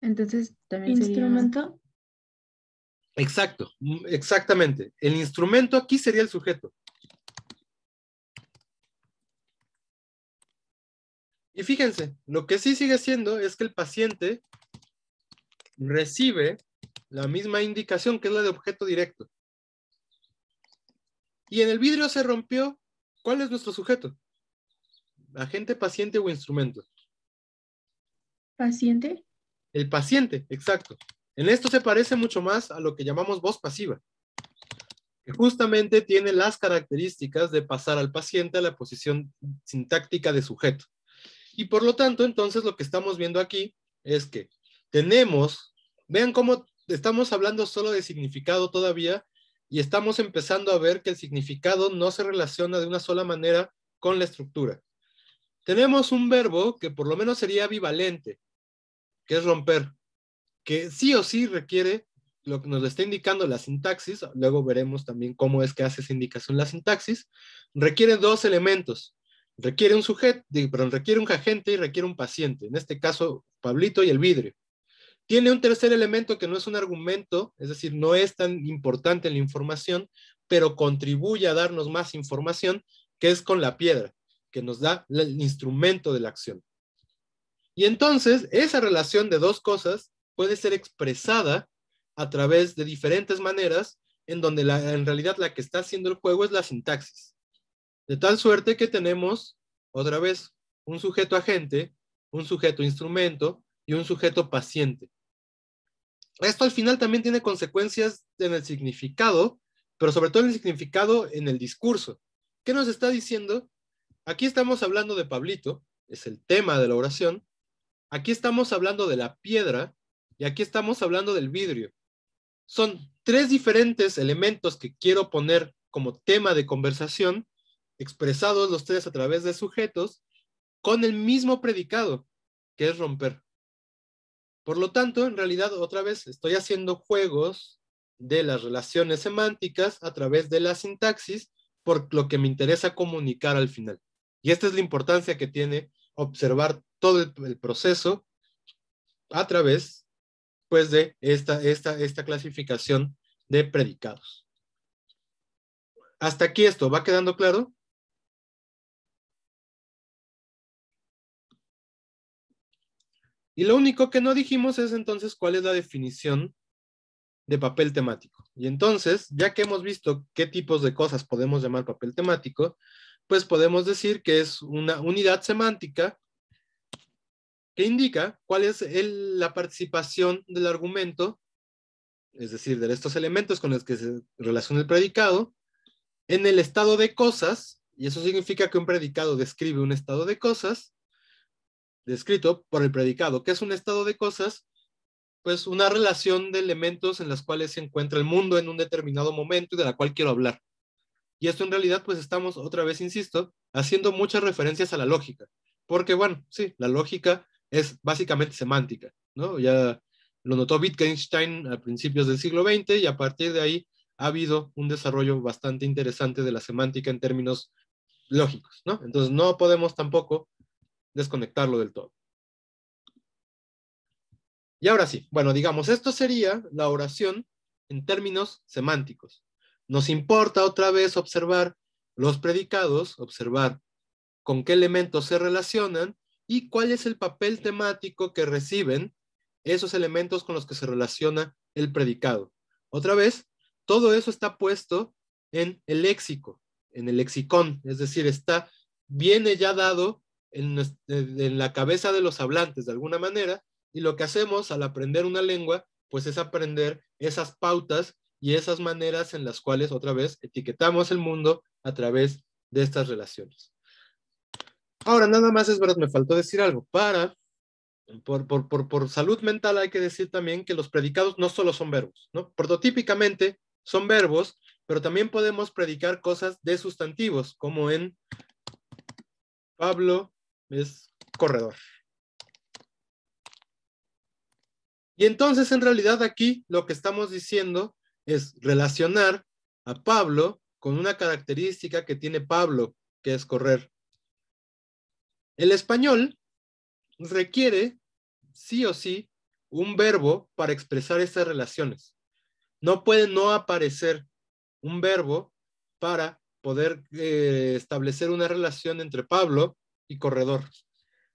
Entonces también sería... Instrumento. Exacto, exactamente. El instrumento aquí sería el sujeto. Y fíjense, lo que sí sigue siendo es que el paciente recibe la misma indicación, que es la de objeto directo. Y en el vidrio se rompió. ¿Cuál es nuestro sujeto? ¿Agente, paciente o instrumento? Paciente. El paciente, exacto. En esto se parece mucho más a lo que llamamos voz pasiva, que justamente tiene las características de pasar al paciente a la posición sintáctica de sujeto. Y por lo tanto, entonces lo que estamos viendo aquí es que tenemos, vean cómo estamos hablando solo de significado todavía, y estamos empezando a ver que el significado no se relaciona de una sola manera con la estructura. Tenemos un verbo que por lo menos sería bivalente, que es romper, que sí o sí requiere lo que nos está indicando la sintaxis. Luego veremos también cómo es que hace esa indicación la sintaxis. Requiere dos elementos. Requiere un sujeto, requiere un agente y requiere un paciente. En este caso, Pablito y el vidrio. Tiene un tercer elemento que no es un argumento, es decir, no es tan importante en la información, pero contribuye a darnos más información, que es con la piedra, que nos da el instrumento de la acción. Y entonces, esa relación de dos cosas puede ser expresada a través de diferentes maneras, en donde en realidad la que está haciendo el juego es la sintaxis. De tal suerte que tenemos, otra vez, un sujeto agente, un sujeto instrumento y un sujeto paciente. Esto al final también tiene consecuencias en el significado, pero sobre todo en el significado en el discurso. ¿Qué nos está diciendo? Aquí estamos hablando de Pablito, es el tema de la oración. Aquí estamos hablando de la piedra y aquí estamos hablando del vidrio. Son tres diferentes elementos que quiero poner como tema de conversación, expresados los tres a través de sujetos, con el mismo predicado, que es romper. Por lo tanto, en realidad, otra vez, estoy haciendo juegos de las relaciones semánticas a través de la sintaxis, por lo que me interesa comunicar al final. Y esta es la importancia que tiene observar todo el proceso a través, pues, de esta clasificación de predicados. Hasta aquí esto, ¿va quedando claro? Y lo único que no dijimos es entonces cuál es la definición de papel temático. Y entonces, ya que hemos visto qué tipos de cosas podemos llamar papel temático, pues podemos decir que es una unidad semántica que indica cuál es la participación del argumento, es decir, de estos elementos con los que se relaciona el predicado, en el estado de cosas, y eso significa que un predicado describe un estado de cosas, descrito por el predicado. ¿Qué es un estado de cosas? Pues una relación de elementos en las cuales se encuentra el mundo en un determinado momento y de la cual quiero hablar. Y esto en realidad, pues estamos, otra vez insisto, haciendo muchas referencias a la lógica. Porque, bueno, sí, la lógica es básicamente semántica, ¿no? Ya lo notó Wittgenstein a principios del siglo XX y a partir de ahí ha habido un desarrollo bastante interesante de la semántica en términos lógicos, ¿no? Entonces no podemos tampoco desconectarlo del todo. Y ahora sí, bueno, digamos, esto sería la oración en términos semánticos. Nos importa otra vez observar los predicados, observar con qué elementos se relacionan y cuál es el papel temático que reciben esos elementos con los que se relaciona el predicado. Otra vez, todo eso está puesto en el léxico, en el lexicón, es decir, viene ya dado en la cabeza de los hablantes de alguna manera, y lo que hacemos al aprender una lengua, pues es aprender esas pautas y esas maneras en las cuales, otra vez, etiquetamos el mundo a través de estas relaciones. Ahora, nada más es verdad, me faltó decir algo. Por salud mental hay que decir también que los predicados no solo son verbos, ¿no? Prototípicamente son verbos, pero también podemos predicar cosas de sustantivos, como en Pablo es corredor. Y entonces, en realidad, aquí lo que estamos diciendo es relacionar a Pablo con una característica que tiene Pablo, que es correr. El español requiere, sí o sí, un verbo para expresar estas relaciones. No puede no aparecer un verbo para poder establecer una relación entre Pablo y corredor.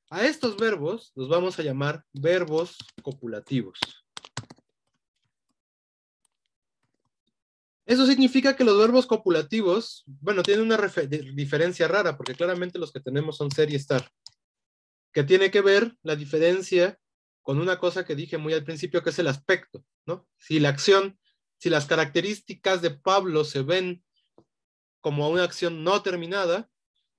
A estos verbos los vamos a llamar verbos copulativos. Eso significa que los verbos copulativos, bueno, tienen una diferencia rara, porque claramente los que tenemos son ser y estar, que tiene que ver la diferencia con una cosa que dije muy al principio, que es el aspecto, ¿no? Si la acción, si las características de Pablo se ven como una acción no terminada,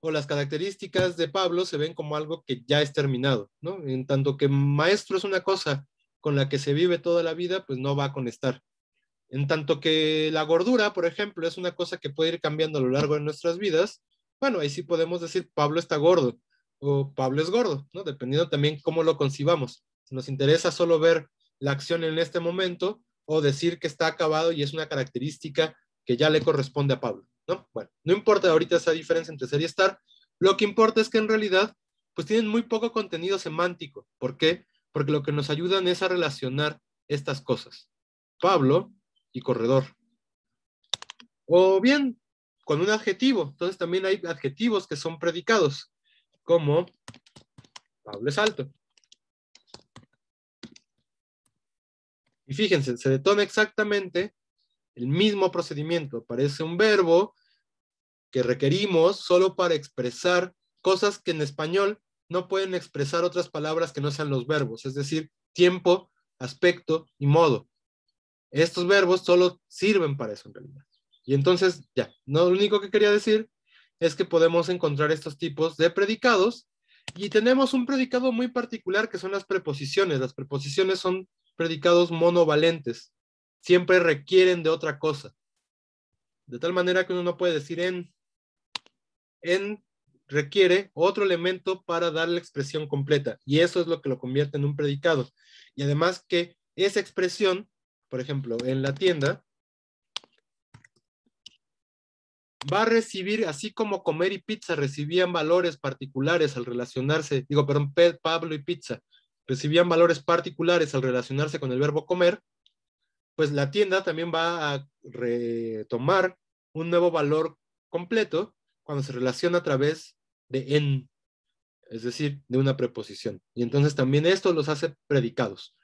o las características de Pablo se ven como algo que ya es terminado, ¿no? En tanto que maestro es una cosa con la que se vive toda la vida, pues no va con estar. En tanto que la gordura, por ejemplo, es una cosa que puede ir cambiando a lo largo de nuestras vidas, bueno, ahí sí podemos decir Pablo está gordo o Pablo es gordo, ¿no? Dependiendo también cómo lo concibamos. Si nos interesa solo ver la acción en este momento o decir que está acabado y es una característica que ya le corresponde a Pablo, ¿no? Bueno, no importa ahorita esa diferencia entre ser y estar, lo que importa es que en realidad pues tienen muy poco contenido semántico. ¿Por qué? Porque lo que nos ayudan es a relacionar estas cosas. Pablo y corredor. O bien, con un adjetivo. Entonces también hay adjetivos que son predicados, como Pablo es alto. Y fíjense, se detona exactamente el mismo procedimiento. Aparece un verbo que requerimos solo para expresar cosas que en español no pueden expresar otras palabras que no sean los verbos, es decir, tiempo, aspecto y modo. Estos verbos solo sirven para eso en realidad. Y entonces, ya, no, lo único que quería decir es que podemos encontrar estos tipos de predicados y tenemos un predicado muy particular que son las preposiciones. Las preposiciones son predicados monovalentes. Siempre requieren de otra cosa. De tal manera que uno no puede decir en requiere otro elemento para dar la expresión completa. Y eso es lo que lo convierte en un predicado. Y además que esa expresión, por ejemplo, en la tienda, va a recibir, así como comer y pizza recibían valores particulares al relacionarse, Pablo y pizza recibían valores particulares al relacionarse con el verbo comer, pues la tienda también va a retomar un nuevo valor completo cuando se relaciona a través de en, es decir, de una preposición. Y entonces también esto los hace predicados.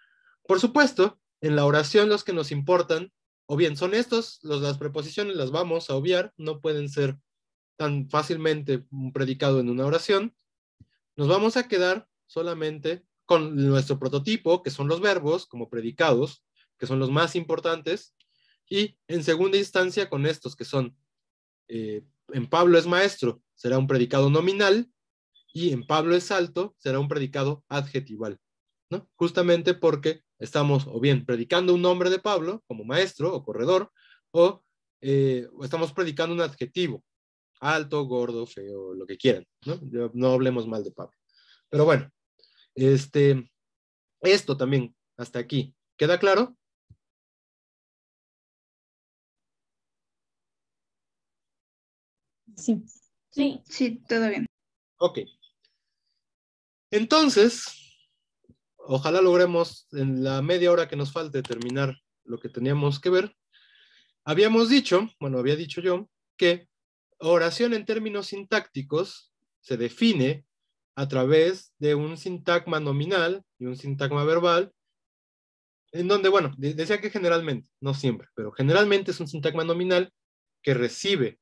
Por supuesto, en la oración los que nos importan, o bien son estos, las preposiciones las vamos a obviar, no pueden ser tan fácilmente un predicado en una oración. Nos vamos a quedar solamente con nuestro prototipo, que son los verbos como predicados, que son los más importantes, y en segunda instancia con estos que son, en Pablo es maestro, será un predicado nominal, y en Pablo es alto, será un predicado adjetival, ¿no? Justamente porque estamos o bien predicando un nombre de Pablo como maestro o corredor, o estamos predicando un adjetivo, alto, gordo, feo, lo que quieran, ¿no? No hablemos mal de Pablo. Pero bueno, esto también, hasta aquí. ¿Queda claro? Sí. Sí. Sí, todo bien. Ok. Entonces, ojalá logremos en la media hora que nos falte terminar lo que teníamos que ver. Habíamos dicho, bueno, había dicho yo, que oración en términos sintácticos se define a través de un sintagma nominal y un sintagma verbal, en donde, bueno, decía que generalmente, no siempre, pero generalmente es un sintagma nominal que recibe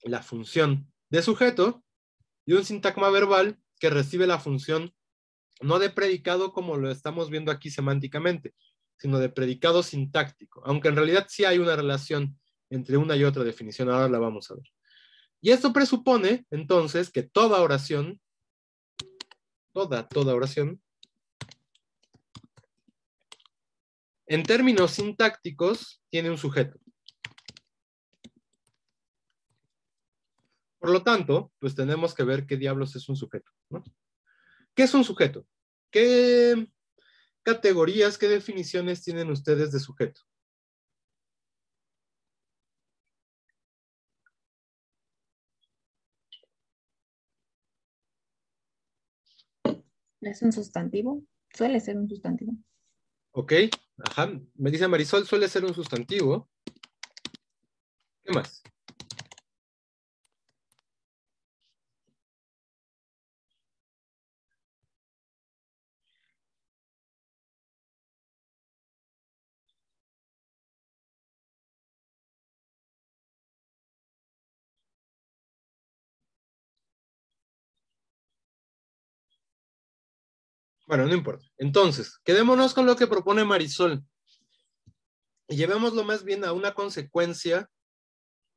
la función de sujeto y un sintagma verbal que recibe la función no de predicado como lo estamos viendo aquí semánticamente, sino de predicado sintáctico, aunque en realidad sí hay una relación entre una y otra definición, ahora la vamos a ver. Y esto presupone, entonces, que toda oración, toda oración, en términos sintácticos, tiene un sujeto. Por lo tanto, pues tenemos que ver qué diablos es un sujeto, ¿no? ¿Qué es un sujeto? ¿Qué categorías, qué definiciones tienen ustedes de sujeto? ¿Es un sustantivo? Suele ser un sustantivo. Ok, ajá. Me dice Marisol, suele ser un sustantivo. ¿Qué más? Bueno, no importa. Entonces, quedémonos con lo que propone Marisol. Y llevémoslo más bien a una consecuencia,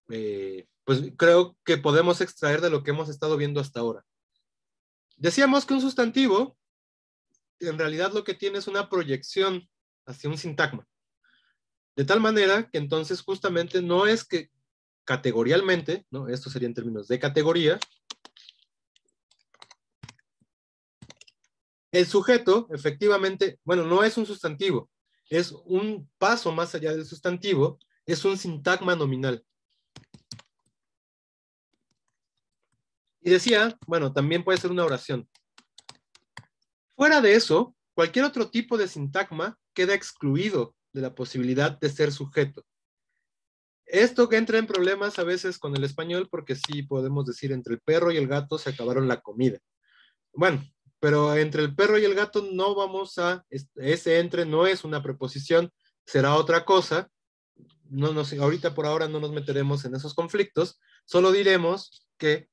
pues creo que podemos extraer de lo que hemos estado viendo hasta ahora. Decíamos que un sustantivo, en realidad lo que tiene es una proyección hacia un sintagma. De tal manera que entonces justamente no es que categorialmente, ¿no? Esto sería en términos de categoría, el sujeto, efectivamente, bueno, no es un sustantivo, es un paso más allá del sustantivo, es un sintagma nominal. Y decía, bueno, también puede ser una oración. Fuera de eso, cualquier otro tipo de sintagma queda excluido de la posibilidad de ser sujeto. Esto que entra en problemas a veces con el español, porque sí podemos decir entre el perro y el gato se acabaron la comida. Bueno, pero entre el perro y el gato no vamos a, ese entre no es una preposición, será otra cosa. No sé, ahorita por ahora no nos meteremos en esos conflictos, solo diremos que,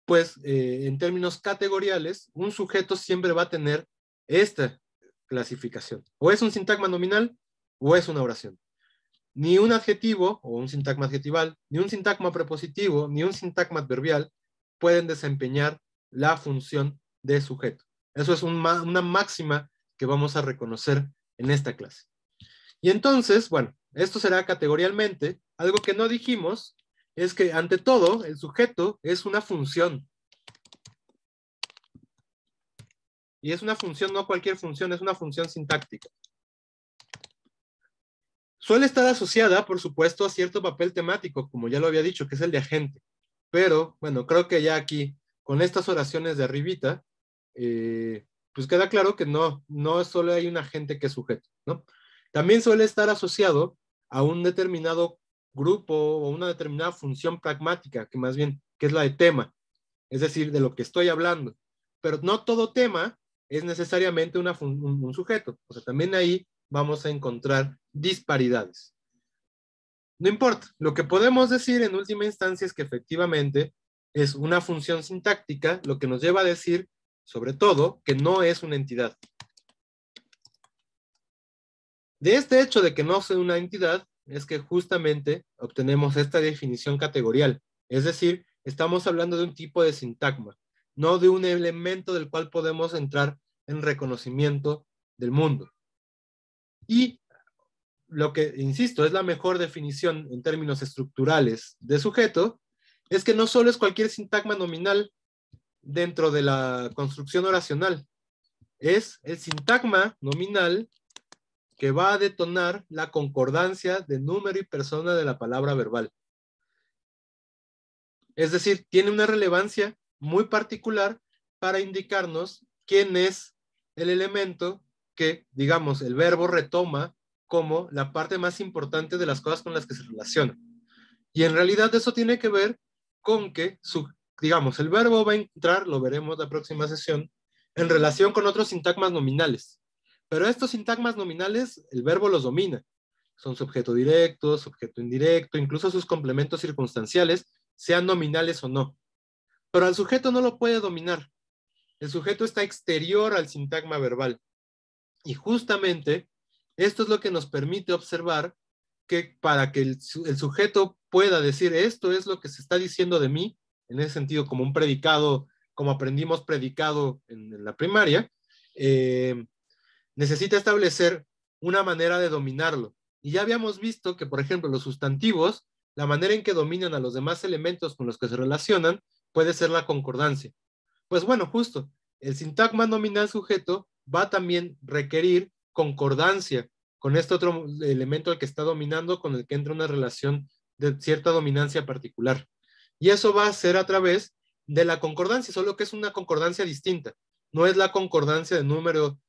pues, en términos categoriales, un sujeto siempre va a tener esta clasificación. O es un sintagma nominal o es una oración. Ni un adjetivo o un sintagma adjetival, ni un sintagma prepositivo, ni un sintagma adverbial pueden desempeñar la función de sujeto. Eso es una máxima que vamos a reconocer en esta clase. Y entonces, bueno, esto será categorialmente. Algo que no dijimos es que, ante todo, el sujeto es una función. Y es una función, no cualquier función, es una función sintáctica. Suele estar asociada, por supuesto, a cierto papel temático, como ya lo había dicho, que es el de agente. Pero, bueno, creo que ya aquí, con estas oraciones de arribita, pues queda claro que no solo hay un agente que es sujeto, ¿no? También suele estar asociado a un determinado grupo o una determinada función pragmática, que más bien, que es la de tema, es decir, de lo que estoy hablando. Pero no todo tema es necesariamente un sujeto. O sea, también ahí vamos a encontrar disparidades. No importa, lo que podemos decir en última instancia es que efectivamente es una función sintáctica, lo que nos lleva a decir, sobre todo, que no es una entidad. De este hecho de que no sea una entidad, es que justamente obtenemos esta definición categorial, es decir, estamos hablando de un tipo de sintagma, no de un elemento del cual podemos entrar en reconocimiento del mundo. Y lo que, insisto, es la mejor definición en términos estructurales de sujeto, es que no solo es cualquier sintagma nominal dentro de la construcción oracional, es el sintagma nominal que va a detonar la concordancia de número y persona de la palabra verbal. Es decir, tiene una relevancia muy particular para indicarnos quién es el elemento que, digamos, el verbo retoma como la parte más importante de las cosas con las que se relaciona. Y en realidad eso tiene que ver con que, digamos, el verbo va a entrar, lo veremos la próxima sesión, en relación con otros sintagmas nominales. Pero estos sintagmas nominales, el verbo los domina. Son sujeto directo, sujeto indirecto, incluso sus complementos circunstanciales, sean nominales o no. Pero al sujeto no lo puede dominar. El sujeto está exterior al sintagma verbal. Y justamente esto es lo que nos permite observar que para que el sujeto pueda decir esto es lo que se está diciendo de mí, en ese sentido como un predicado, como aprendimos predicado en la primaria, necesita establecer una manera de dominarlo. Y ya habíamos visto que, por ejemplo, los sustantivos, la manera en que dominan a los demás elementos con los que se relacionan puede ser la concordancia. Pues bueno, justo, el sintagma nominal sujeto va a también requerir concordancia con este otro elemento al que está dominando, con el que entra una relación de cierta dominancia particular. Y eso va a ser a través de la concordancia, solo que es una concordancia distinta. No es la concordancia de número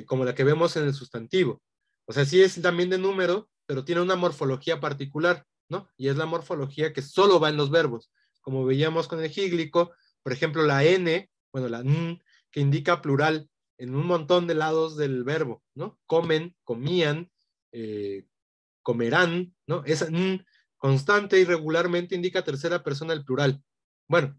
como la que vemos en el sustantivo. O sea, sí es también de número, pero tiene una morfología particular, ¿no? Y es la morfología que solo va en los verbos. Como veíamos con el gíglico, por ejemplo, la N, bueno, la N, que indica plural en un montón de lados del verbo, ¿no? Comen, comían, comerán, ¿no? Esa N constante y regularmente indica tercera persona del plural. Bueno,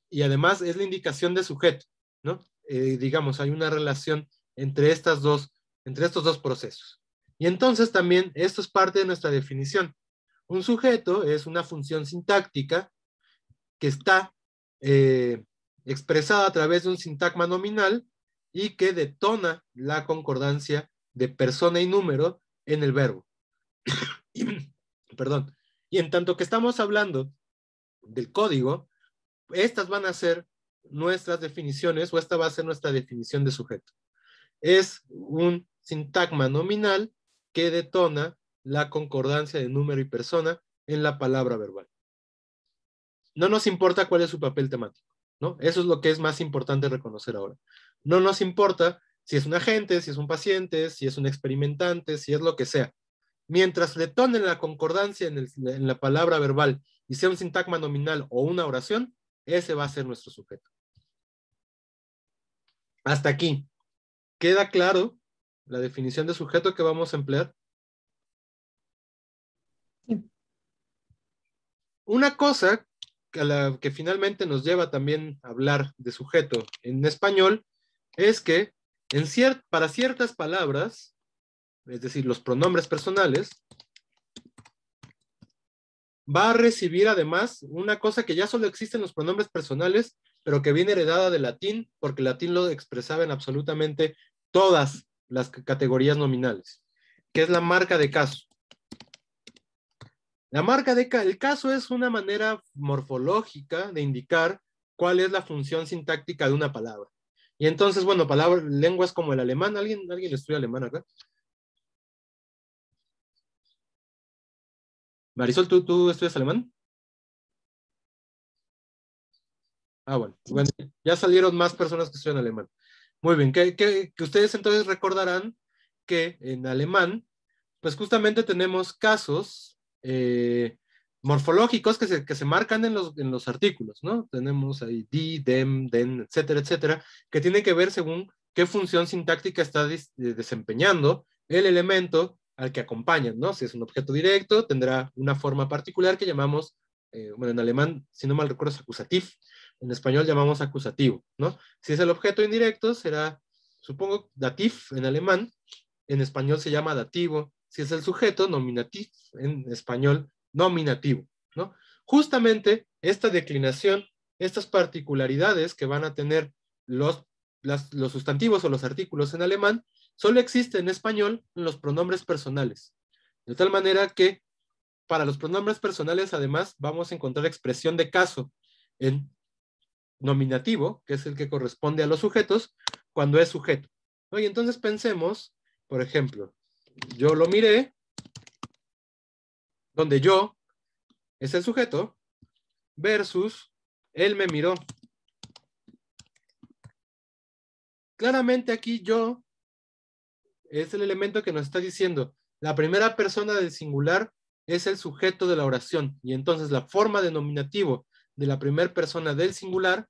y además es la indicación de sujeto, ¿no? Digamos, hay una relación entre estos dos procesos. Y entonces también esto es parte de nuestra definición. Un sujeto es una función sintáctica que está expresada a través de un sintagma nominal y que detona la concordancia de persona y número en el verbo. Perdón. Y en tanto que estamos hablando del código, estas van a ser nuestras definiciones, o esta va a ser nuestra definición de sujeto. Es un sintagma nominal que detona la concordancia de número y persona en la palabra verbal. No nos importa cuál es su papel temático, ¿no? Eso es lo que es más importante reconocer ahora. No nos importa si es un agente, si es un paciente, si es un experimentante, si es lo que sea. Mientras detonen la concordancia en la palabra verbal y sea un sintagma nominal o una oración, ese va a ser nuestro sujeto. Hasta aquí. ¿Queda claro la definición de sujeto que vamos a emplear? Sí. Una cosa que finalmente nos lleva también a hablar de sujeto en español es que para ciertas palabras, es decir, los pronombres personales, va a recibir además una cosa que ya solo existe en los pronombres personales, pero que viene heredada del latín, porque el latín lo expresaba en absolutamente todas las categorías nominales, que es la marca de caso. La marca el caso es una manera morfológica de indicar cuál es la función sintáctica de una palabra. Y entonces, bueno, lenguas como el alemán, ¿alguien estudia alemán acá? Marisol, ¿tú estudias alemán? Ah, bueno, ya salieron más personas que estudian alemán. Muy bien, que ustedes entonces recordarán que en alemán, pues justamente tenemos casos morfológicos que se marcan en los artículos, ¿no? Tenemos ahí die, dem, den, etcétera, etcétera, que tiene que ver según qué función sintáctica está desempeñando el elemento al que acompañan, ¿no? Si es un objeto directo, tendrá una forma particular que llamamos, bueno, en alemán, si no mal recuerdo, es acusativ, en español llamamos acusativo, ¿no? Si es el objeto indirecto, será, supongo, dativ en alemán, en español se llama dativo. Si es el sujeto, nominativ, en español, nominativo, ¿no? Justamente esta declinación, estas particularidades que van a tener los sustantivos o los artículos en alemán, solo existen en español en los pronombres personales. De tal manera que para los pronombres personales, además, vamos a encontrar expresión de caso en nominativo, que es el que corresponde a los sujetos, cuando es sujeto, ¿no? Y entonces pensemos, por ejemplo, yo lo miré, donde yo es el sujeto, versus él me miró. Claramente aquí yo es el elemento que nos está diciendo, la primera persona del singular es el sujeto de la oración, y entonces la forma de nominativo de la primera persona del singular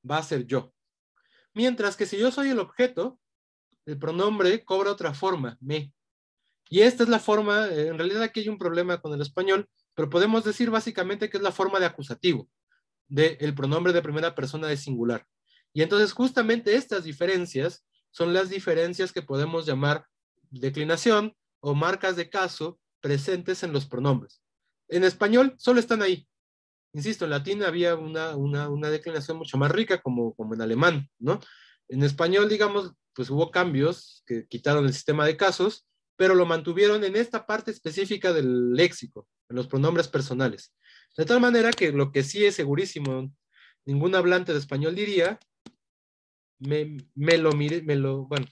va a ser yo. Mientras que si yo soy el objeto, el pronombre cobra otra forma, me. Y esta es la forma, en realidad aquí hay un problema con el español, pero podemos decir básicamente que es la forma de acusativo del pronombre de primera persona de singular. Y entonces justamente estas diferencias son las diferencias que podemos llamar declinación o marcas de caso presentes en los pronombres. En español solo están ahí. Insisto, en latín había una declinación mucho más rica, como en alemán, ¿no? En español, digamos, pues hubo cambios que quitaron el sistema de casos, pero lo mantuvieron en esta parte específica del léxico, en los pronombres personales. De tal manera que lo que sí es segurísimo, ningún hablante de español diría, bueno,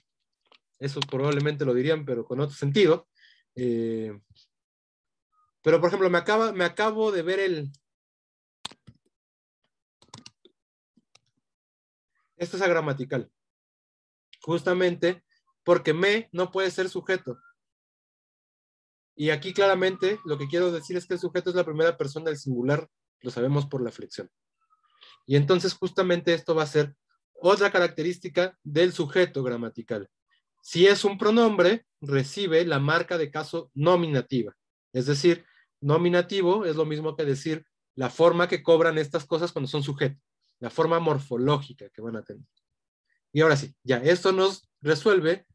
eso probablemente lo dirían, pero con otro sentido. Pero, por ejemplo, me acabo de ver esto es agramatical. Justamente porque me no puede ser sujeto. Y aquí claramente lo que quiero decir es que el sujeto es la primera persona del singular, lo sabemos por la flexión. Y entonces justamente esto va a ser otra característica del sujeto gramatical. Si es un pronombre, recibe la marca de caso nominativa. Es decir, nominativo es lo mismo que decir la forma que cobran estas cosas cuando son sujetos, la forma morfológica que van a tener. Y ahora sí, ya, esto nos resuelve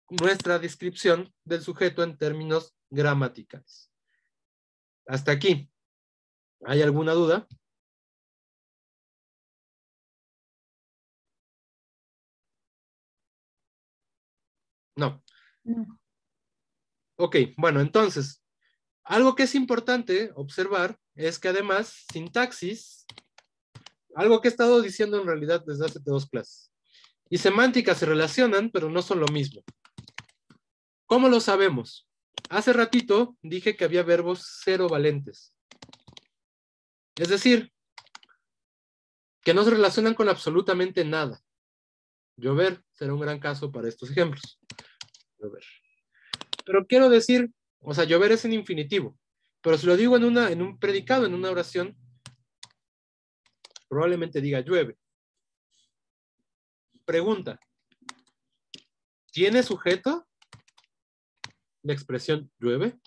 nuestra descripción del sujeto en términos gramaticales. Hasta aquí. ¿Hay alguna duda? No. No. Ok, bueno, entonces, algo que es importante observar es que además, sintaxis, algo que he estado diciendo en realidad desde hace 2 clases, y semántica se relacionan, pero no son lo mismo. ¿Cómo lo sabemos? Hace ratito dije que había verbos cero valentes. Es decir, que no se relacionan con absolutamente nada. Llover será un gran caso para estos ejemplos. Llover. Pero quiero decir, o sea, llover es en infinitivo, pero si lo digo en un predicado, en una oración, probablemente diga llueve. Pregunta, ¿tiene sujeto la expresión llueve?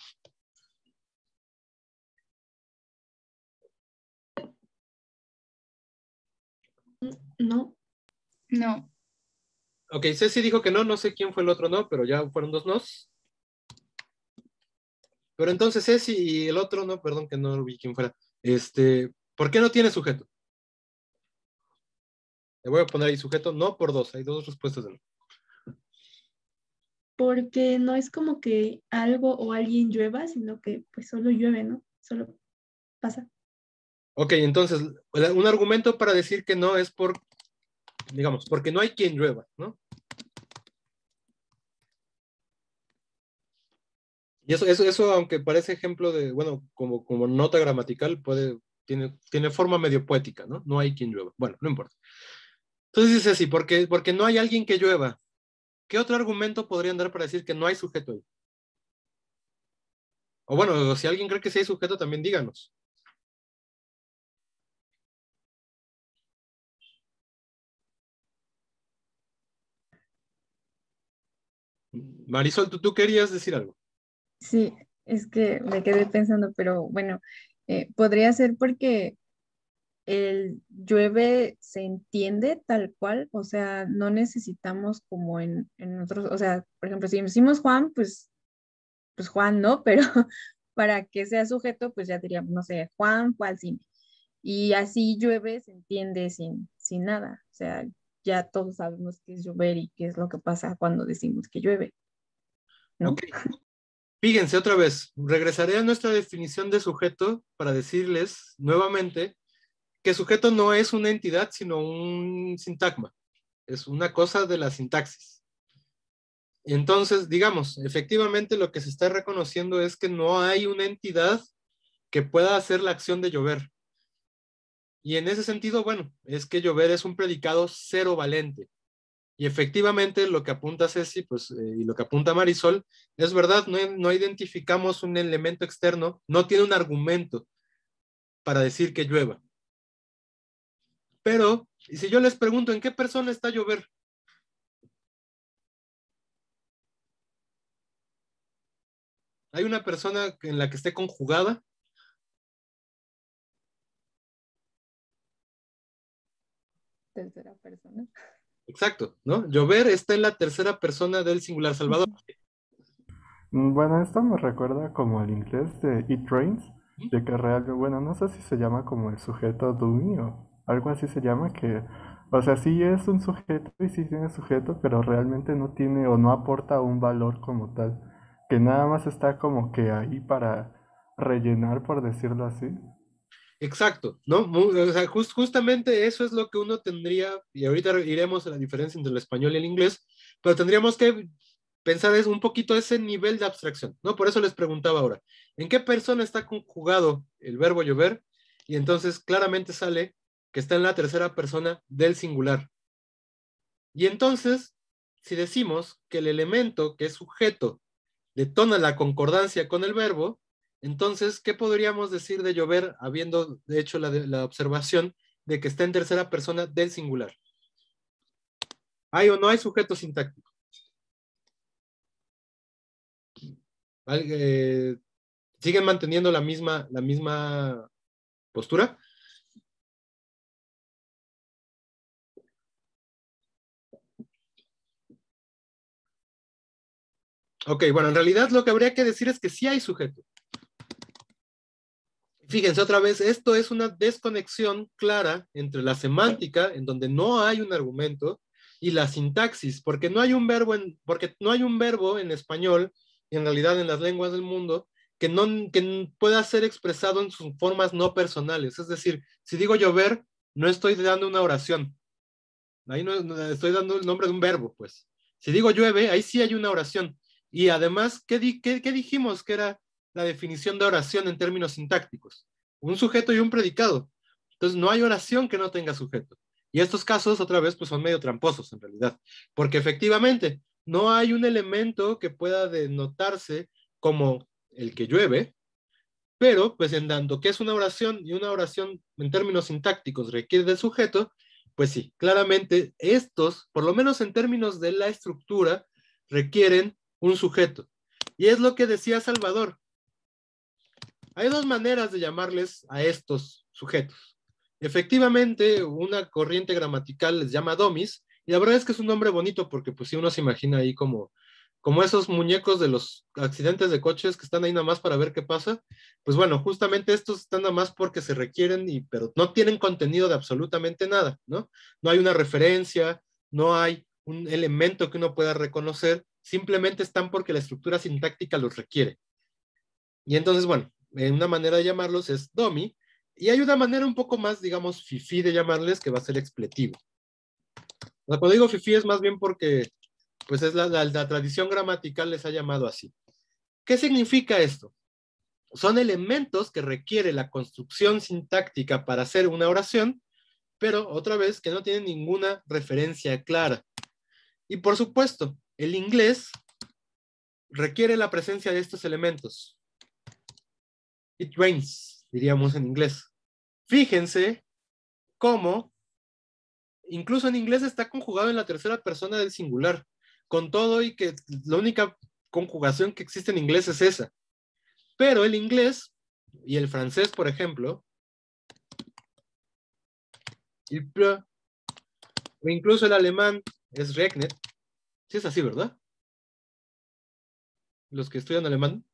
No. No. Ok, Ceci dijo que no, no sé quién fue el otro no, pero ya fueron 2 nos. Pero entonces Ceci y el otro no, perdón que no vi quién fuera. ¿Por qué no tiene sujeto? Le voy a poner ahí sujeto no por 2, hay 2 respuestas de no. Porque no es como que algo o alguien llueva, sino que pues solo llueve, ¿no? Solo pasa. Ok, entonces, un argumento para decir que no es digamos, porque no hay quien llueva, ¿no? Y eso, aunque parece ejemplo de, bueno, como nota gramatical, tiene forma medio poética, ¿no? No hay quien llueva. Bueno, no importa. Entonces dice así, porque no hay alguien que llueva. ¿Qué otro argumento podrían dar para decir que no hay sujeto ahí? O bueno, si alguien cree que sí hay sujeto, también díganos. Marisol, ¿tú querías decir algo? Sí, es que me quedé pensando, pero bueno, podría ser porque el llueve se entiende tal cual, o sea, no necesitamos como en otros, o sea, por ejemplo, si decimos Juan, pues Juan no, pero para que sea sujeto, pues ya diríamos, no sé, Juan fue al cine. Y así llueve se entiende sin nada, o sea, ya todos sabemos qué es llover y qué es lo que pasa cuando decimos que llueve, ¿no? Ok. Fíjense otra vez, regresaré a nuestra definición de sujeto para decirles nuevamente que sujeto no es una entidad, sino un sintagma. Es una cosa de la sintaxis. Entonces, digamos, efectivamente lo que se está reconociendo es que no hay una entidad que pueda hacer la acción de llover. Y en ese sentido, bueno, es que llover es un predicado cero valente. Y efectivamente lo que apunta Ceci, pues, y lo que apunta Marisol, es verdad, no identificamos un elemento externo, no tiene un argumento para decir que llueva. Pero, y si yo les pregunto, ¿en qué persona está llover? ¿Hay una persona en la que esté conjugada? Tercera persona. Exacto, ¿no? Llover está en la tercera persona del singular. Salvador. Bueno, esto me recuerda como el inglés de It Rains, de que realmente, bueno, no sé si se llama como el sujeto doing o algo así se llama, que, o sea, sí es un sujeto y sí tiene sujeto, pero realmente no tiene o no aporta un valor como tal, que nada más está como que ahí para rellenar, por decirlo así. Exacto, ¿no? O sea, justamente eso es lo que uno tendría, y ahorita iremos a la diferencia entre el español y el inglés, pero tendríamos que pensar es un poquito ese nivel de abstracción, ¿no? Por eso les preguntaba ahora, ¿en qué persona está conjugado el verbo llover? Y entonces claramente sale que está en la tercera persona del singular. Y entonces, si decimos que el elemento que es sujeto detona la concordancia con el verbo, entonces, ¿qué podríamos decir de llover habiendo hecho la observación de que está en tercera persona del singular? ¿Hay o no hay sujeto sintáctico? ¿Siguen manteniendo la misma postura? Ok, bueno, en realidad lo que habría que decir es que sí hay sujeto. Fíjense otra vez, esto es una desconexión clara entre la semántica, en donde no hay un argumento, y la sintaxis, porque no hay un verbo en español, y en realidad en las lenguas del mundo, que pueda ser expresado en sus formas no personales. Es decir, si digo llover, no estoy dando una oración. Ahí no estoy dando el nombre de un verbo, pues. Si digo llueve, ahí sí hay una oración. Y además, ¿qué dijimos que era la definición de oración en términos sintácticos? Un sujeto y un predicado. Entonces, no hay oración que no tenga sujeto. Y estos casos, otra vez, pues son medio tramposos en realidad. Porque efectivamente, no hay un elemento que pueda denotarse como el que llueve, pero, pues en dando que es una oración y una oración en términos sintácticos requiere de sujeto, pues sí, claramente estos, por lo menos en términos de la estructura, requieren un sujeto. Y es lo que decía Salvador. Hay dos maneras de llamarles a estos sujetos. Efectivamente, una corriente gramatical les llama domis, y la verdad es que es un nombre bonito porque pues si uno se imagina ahí como esos muñecos de los accidentes de coches que están ahí nada más para ver qué pasa, pues bueno, justamente estos están nada más porque se requieren, pero no tienen contenido de absolutamente nada, ¿no? No hay una referencia, no hay un elemento que uno pueda reconocer, simplemente están porque la estructura sintáctica los requiere. Y entonces, bueno, una manera de llamarlos es domi, y hay una manera un poco más, digamos, fifí de llamarles, que va a ser expletivo. Cuando digo fifí es más bien porque pues es la tradición gramatical les ha llamado así. ¿Qué significa esto? Son elementos que requiere la construcción sintáctica para hacer una oración, pero otra vez que no tienen ninguna referencia clara. Y por supuesto, el inglés requiere la presencia de estos elementos. It rains, diríamos en inglés. Fíjense cómo incluso en inglés está conjugado en la tercera persona del singular, con todo y que la única conjugación que existe en inglés es esa. Pero el inglés y el francés, por ejemplo, o incluso el alemán es regnet. Sí es así, ¿verdad? Los que estudian alemán,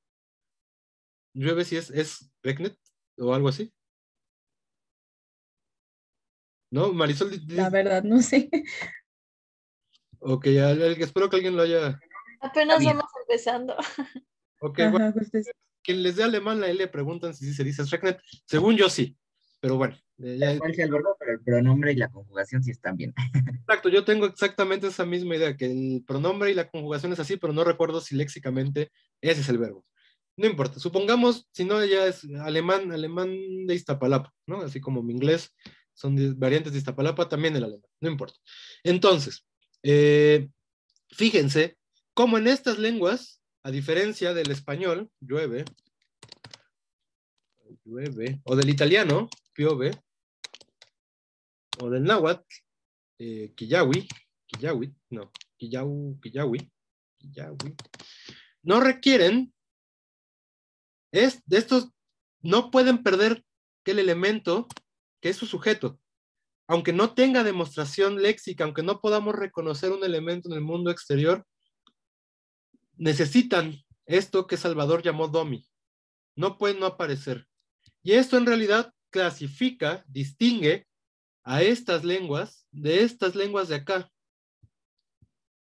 llueve si es regnet o algo así. ¿No? Marisol. La verdad, no sé. Ok, espero que alguien lo haya. Apenas vamos empezando. Ok, Ajá, bueno, justo eso. quien les dé alemán, a él le preguntan si se dice regnet. Según yo sí, pero bueno. ¿Cuál sea el verbo? Pero el pronombre y la conjugación sí están bien. Exacto, yo tengo exactamente esa misma idea, que el pronombre y la conjugación es así, pero no recuerdo si léxicamente ese es el verbo. No importa, supongamos, si no, ya es alemán de Iztapalapa, ¿no? Así como mi inglés son variantes de Iztapalapa, también el alemán, no importa. Entonces, Fíjense cómo en estas lenguas, a diferencia del español, llueve, o del italiano, piove, o del náhuatl, quillahui, no requieren, de estos no pueden perder que el elemento, que es su sujeto, aunque no tenga demostración léxica, aunque no podamos reconocer un elemento en el mundo exterior, necesitan esto que Salvador llamó domi. No pueden no aparecer. Y esto en realidad clasifica, distingue a estas lenguas de estas lenguas de acá.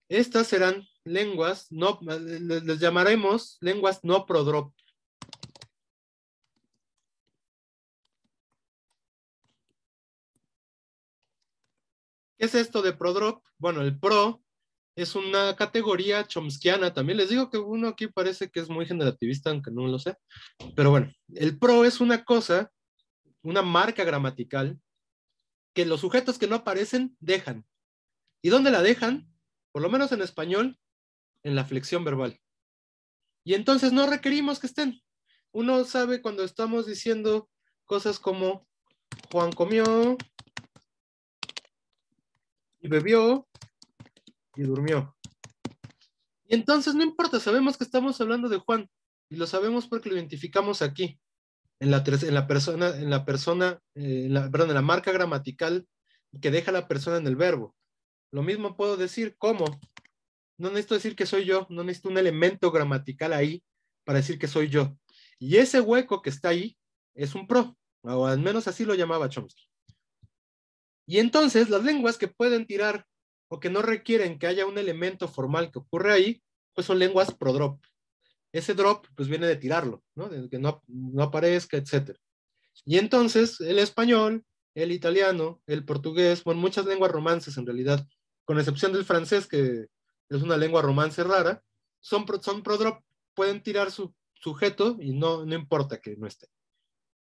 Estas serán lenguas, no, les llamaremos lenguas no prodrop. ¿Qué es esto de prodrop? Bueno, el pro es una categoría chomskiana. También les digo que uno aquí parece que es muy generativista, aunque no lo sé. Pero bueno, el pro es una cosa, una marca gramatical, que los sujetos que no aparecen dejan. ¿Y dónde la dejan? Por lo menos en español, en la flexión verbal. Y entonces no requerimos que estén. Uno sabe cuando estamos diciendo cosas como Juan comió y bebió y durmió. Y entonces no importa, sabemos que estamos hablando de Juan y lo sabemos porque lo identificamos aquí, en la marca gramatical que deja la persona en el verbo. Lo mismo puedo decir como, no necesito decir que soy yo, no necesito un elemento gramatical ahí para decir que soy yo. Y ese hueco que está ahí es un pro, o al menos así lo llamaba Chomsky. Y entonces las lenguas que pueden tirar o que no requieren que haya un elemento formal que ocurre ahí, pues son lenguas pro-drop. Ese drop pues viene de tirarlo, ¿no? De que no aparezca, etc. Y entonces el español, el italiano, el portugués, bueno, muchas lenguas romances en realidad, con excepción del francés, que es una lengua romance rara, son pro-drop, pueden tirar su sujeto y no importa que no esté.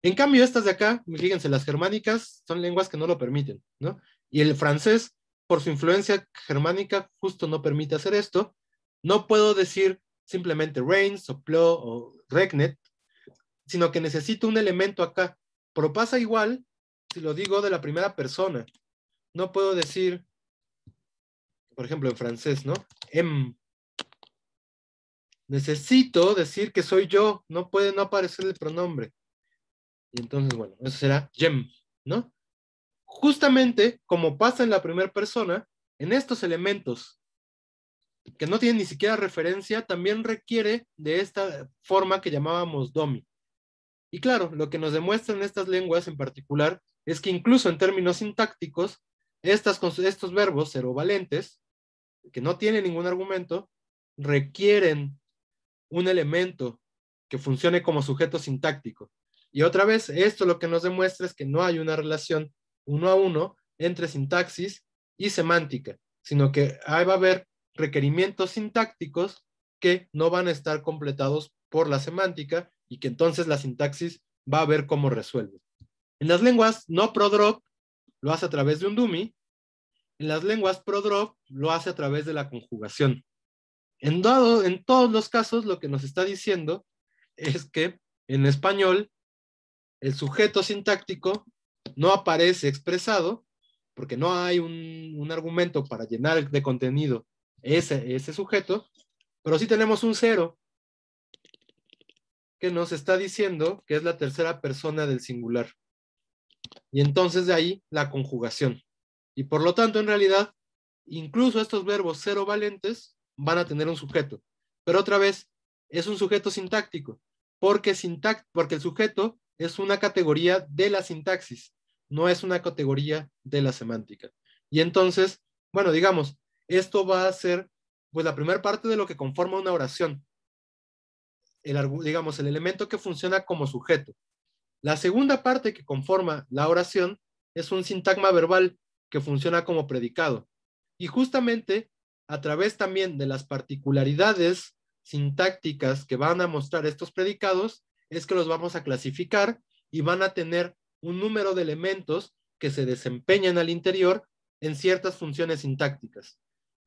En cambio, estas de acá, fíjense, las germánicas son lenguas que no lo permiten, ¿no? Y el francés, por su influencia germánica, justo no permite hacer esto. No puedo decir simplemente rain, sopló o regnet, sino que necesito un elemento acá. Pero pasa igual si lo digo de la primera persona. No puedo decir, por ejemplo, en francés, ¿no? Necesito decir que soy yo, no puede no aparecer el pronombre. Y entonces, bueno, eso será jem, ¿no? Justamente como pasa en la primera persona, en estos elementos que no tienen ni siquiera referencia, también requiere de esta forma que llamábamos domi. Y claro, lo que nos demuestran estas lenguas en particular es que incluso en términos sintácticos, estos verbos serovalentes, que no tienen ningún argumento, requieren un elemento que funcione como sujeto sintáctico. Y otra vez, esto lo que nos demuestra es que no hay una relación uno a uno entre sintaxis y semántica, sino que ahí va a haber requerimientos sintácticos que no van a estar completados por la semántica y que entonces la sintaxis va a ver cómo resuelve. En las lenguas no pro-drop lo hace a través de un dummy, en las lenguas pro-drop lo hace a través de la conjugación. En todos los casos lo que nos está diciendo es que en español el sujeto sintáctico no aparece expresado porque no hay un argumento para llenar de contenido ese sujeto, pero sí tenemos un cero que nos está diciendo que es la tercera persona del singular. Y entonces de ahí la conjugación. Y por lo tanto, en realidad, incluso estos verbos cero valentes van a tener un sujeto. Pero otra vez, es un sujeto sintáctico, porque el sujeto es una categoría de la sintaxis, no es una categoría de la semántica. Y entonces, bueno, digamos, esto va a ser pues la primera parte de lo que conforma una oración. Digamos, el elemento que funciona como sujeto. La segunda parte que conforma la oración es un sintagma verbal que funciona como predicado. Y justamente a través también de las particularidades sintácticas que van a mostrar estos predicados, es que los vamos a clasificar y van a tener un número de elementos que se desempeñan al interior en ciertas funciones sintácticas.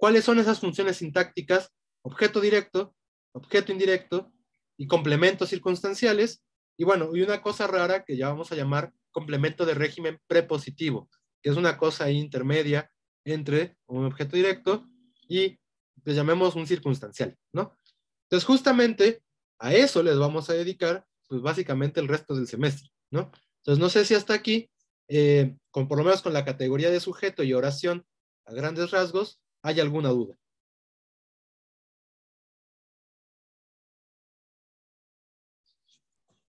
¿Cuáles son esas funciones sintácticas? Objeto directo, objeto indirecto y complementos circunstanciales. Y bueno, y una cosa rara que ya vamos a llamar complemento de régimen prepositivo, que es una cosa ahí intermedia entre un objeto directo y pues llamemos un circunstancial, ¿no? Entonces justamente a eso les vamos a dedicar pues básicamente el resto del semestre, ¿no? Entonces no sé si hasta aquí, por lo menos con la categoría de sujeto y oración a grandes rasgos, hay alguna duda.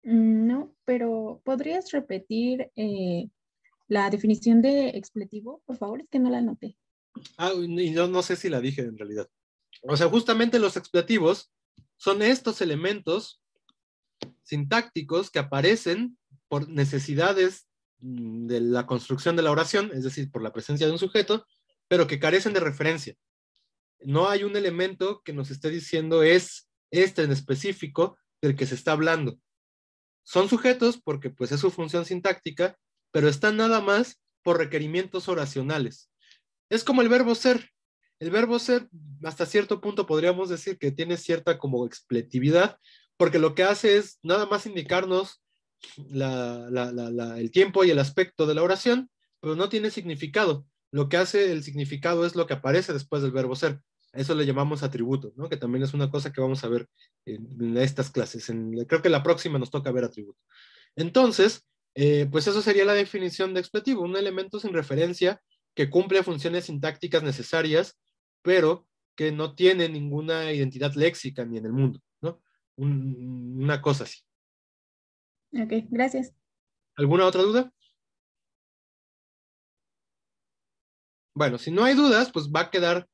No, pero ¿podrías repetir la definición de expletivo, por favor? Es que no la anoté. Y yo no sé si la dije en realidad. O sea, justamente los expletivos son estos elementos sintácticos que aparecen por necesidades de la construcción de la oración, es decir, por la presencia de un sujeto, pero que carecen de referencia. No hay un elemento que nos esté diciendo es este en específico del que se está hablando. Son sujetos porque pues es su función sintáctica, pero están nada más por requerimientos oracionales. Es como el verbo ser. El verbo ser, hasta cierto punto podríamos decir que tiene cierta como expletividad, porque lo que hace es nada más indicarnos el tiempo y el aspecto de la oración, pero no tiene significado. Lo que hace el significado es lo que aparece después del verbo ser. A eso le llamamos atributo, ¿no? Que también es una cosa que vamos a ver en estas clases. Creo que la próxima nos toca ver atributo. Entonces, pues eso sería la definición de expletivo, un elemento sin referencia que cumple funciones sintácticas necesarias, pero que no tiene ninguna identidad léxica ni en el mundo, ¿no? Una cosa así. Ok, gracias. ¿Alguna otra duda? Bueno, si no hay dudas, pues va a quedar.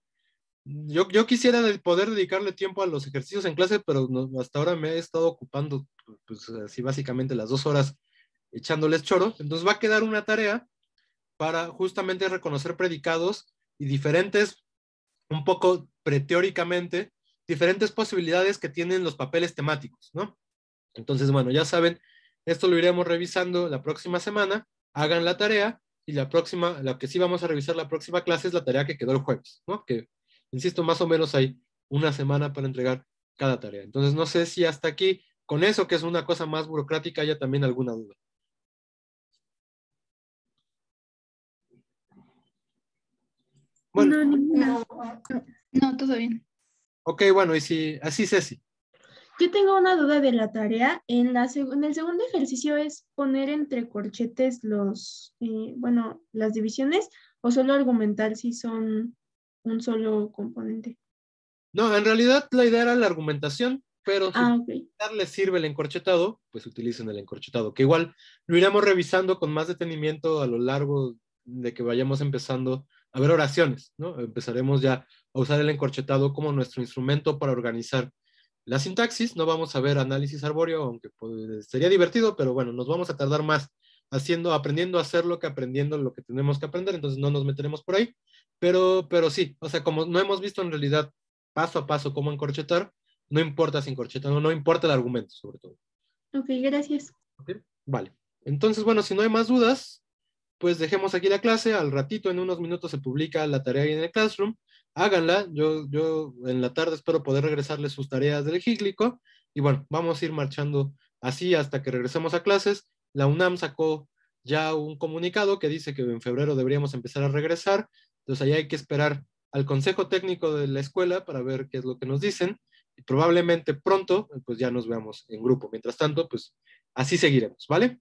Yo quisiera poder dedicarle tiempo a los ejercicios en clase, pero hasta ahora me he estado ocupando, pues así básicamente las 2 horas echándoles choro. Entonces va a quedar una tarea para justamente reconocer predicados y diferentes, un poco preteóricamente, diferentes posibilidades que tienen los papeles temáticos, ¿no? Entonces, bueno, ya saben, esto lo iremos revisando la próxima semana, hagan la tarea y la que sí vamos a revisar la próxima clase es la tarea que quedó el jueves, ¿no? Que, insisto, más o menos hay una semana para entregar cada tarea. Entonces, no sé si hasta aquí, con eso que es una cosa más burocrática, haya también alguna duda. Bueno. No, ninguna. No, todo bien. Ok, bueno, y si, así Ceci. Yo tengo una duda de la tarea. En el segundo ejercicio es poner entre corchetes las divisiones o solo argumentar si son un solo componente. No, en realidad la idea era la argumentación, pero si Ok. les sirve el encorchetado, pues utilicen el encorchetado, que igual lo iremos revisando con más detenimiento a lo largo de que vayamos empezando a ver oraciones, ¿no? Empezaremos ya a usar el encorchetado como nuestro instrumento para organizar la sintaxis. No vamos a ver análisis arbóreo, aunque pues, sería divertido, pero bueno, nos vamos a tardar más aprendiendo a hacerlo que aprendiendo lo que tenemos que aprender, entonces no nos meteremos por ahí, pero sí, o sea, como no hemos visto en realidad paso a paso cómo encorchetar, no importa si encorchetan o no, importa el argumento sobre todo. Ok, gracias. ¿Okay? Vale, entonces bueno, si no hay más dudas, pues dejemos aquí la clase. Al ratito, en unos minutos, se publica la tarea ahí en el Classroom. Háganla. Yo en la tarde espero poder regresarles sus tareas del Gíglico. Y bueno, vamos a ir marchando así hasta que regresemos a clases. La UNAM sacó ya un comunicado que dice que en febrero deberíamos empezar a regresar. Entonces ahí hay que esperar al consejo técnico de la escuela para ver qué es lo que nos dicen. Y probablemente pronto, pues ya nos veamos en grupo. Mientras tanto, pues así seguiremos, ¿vale?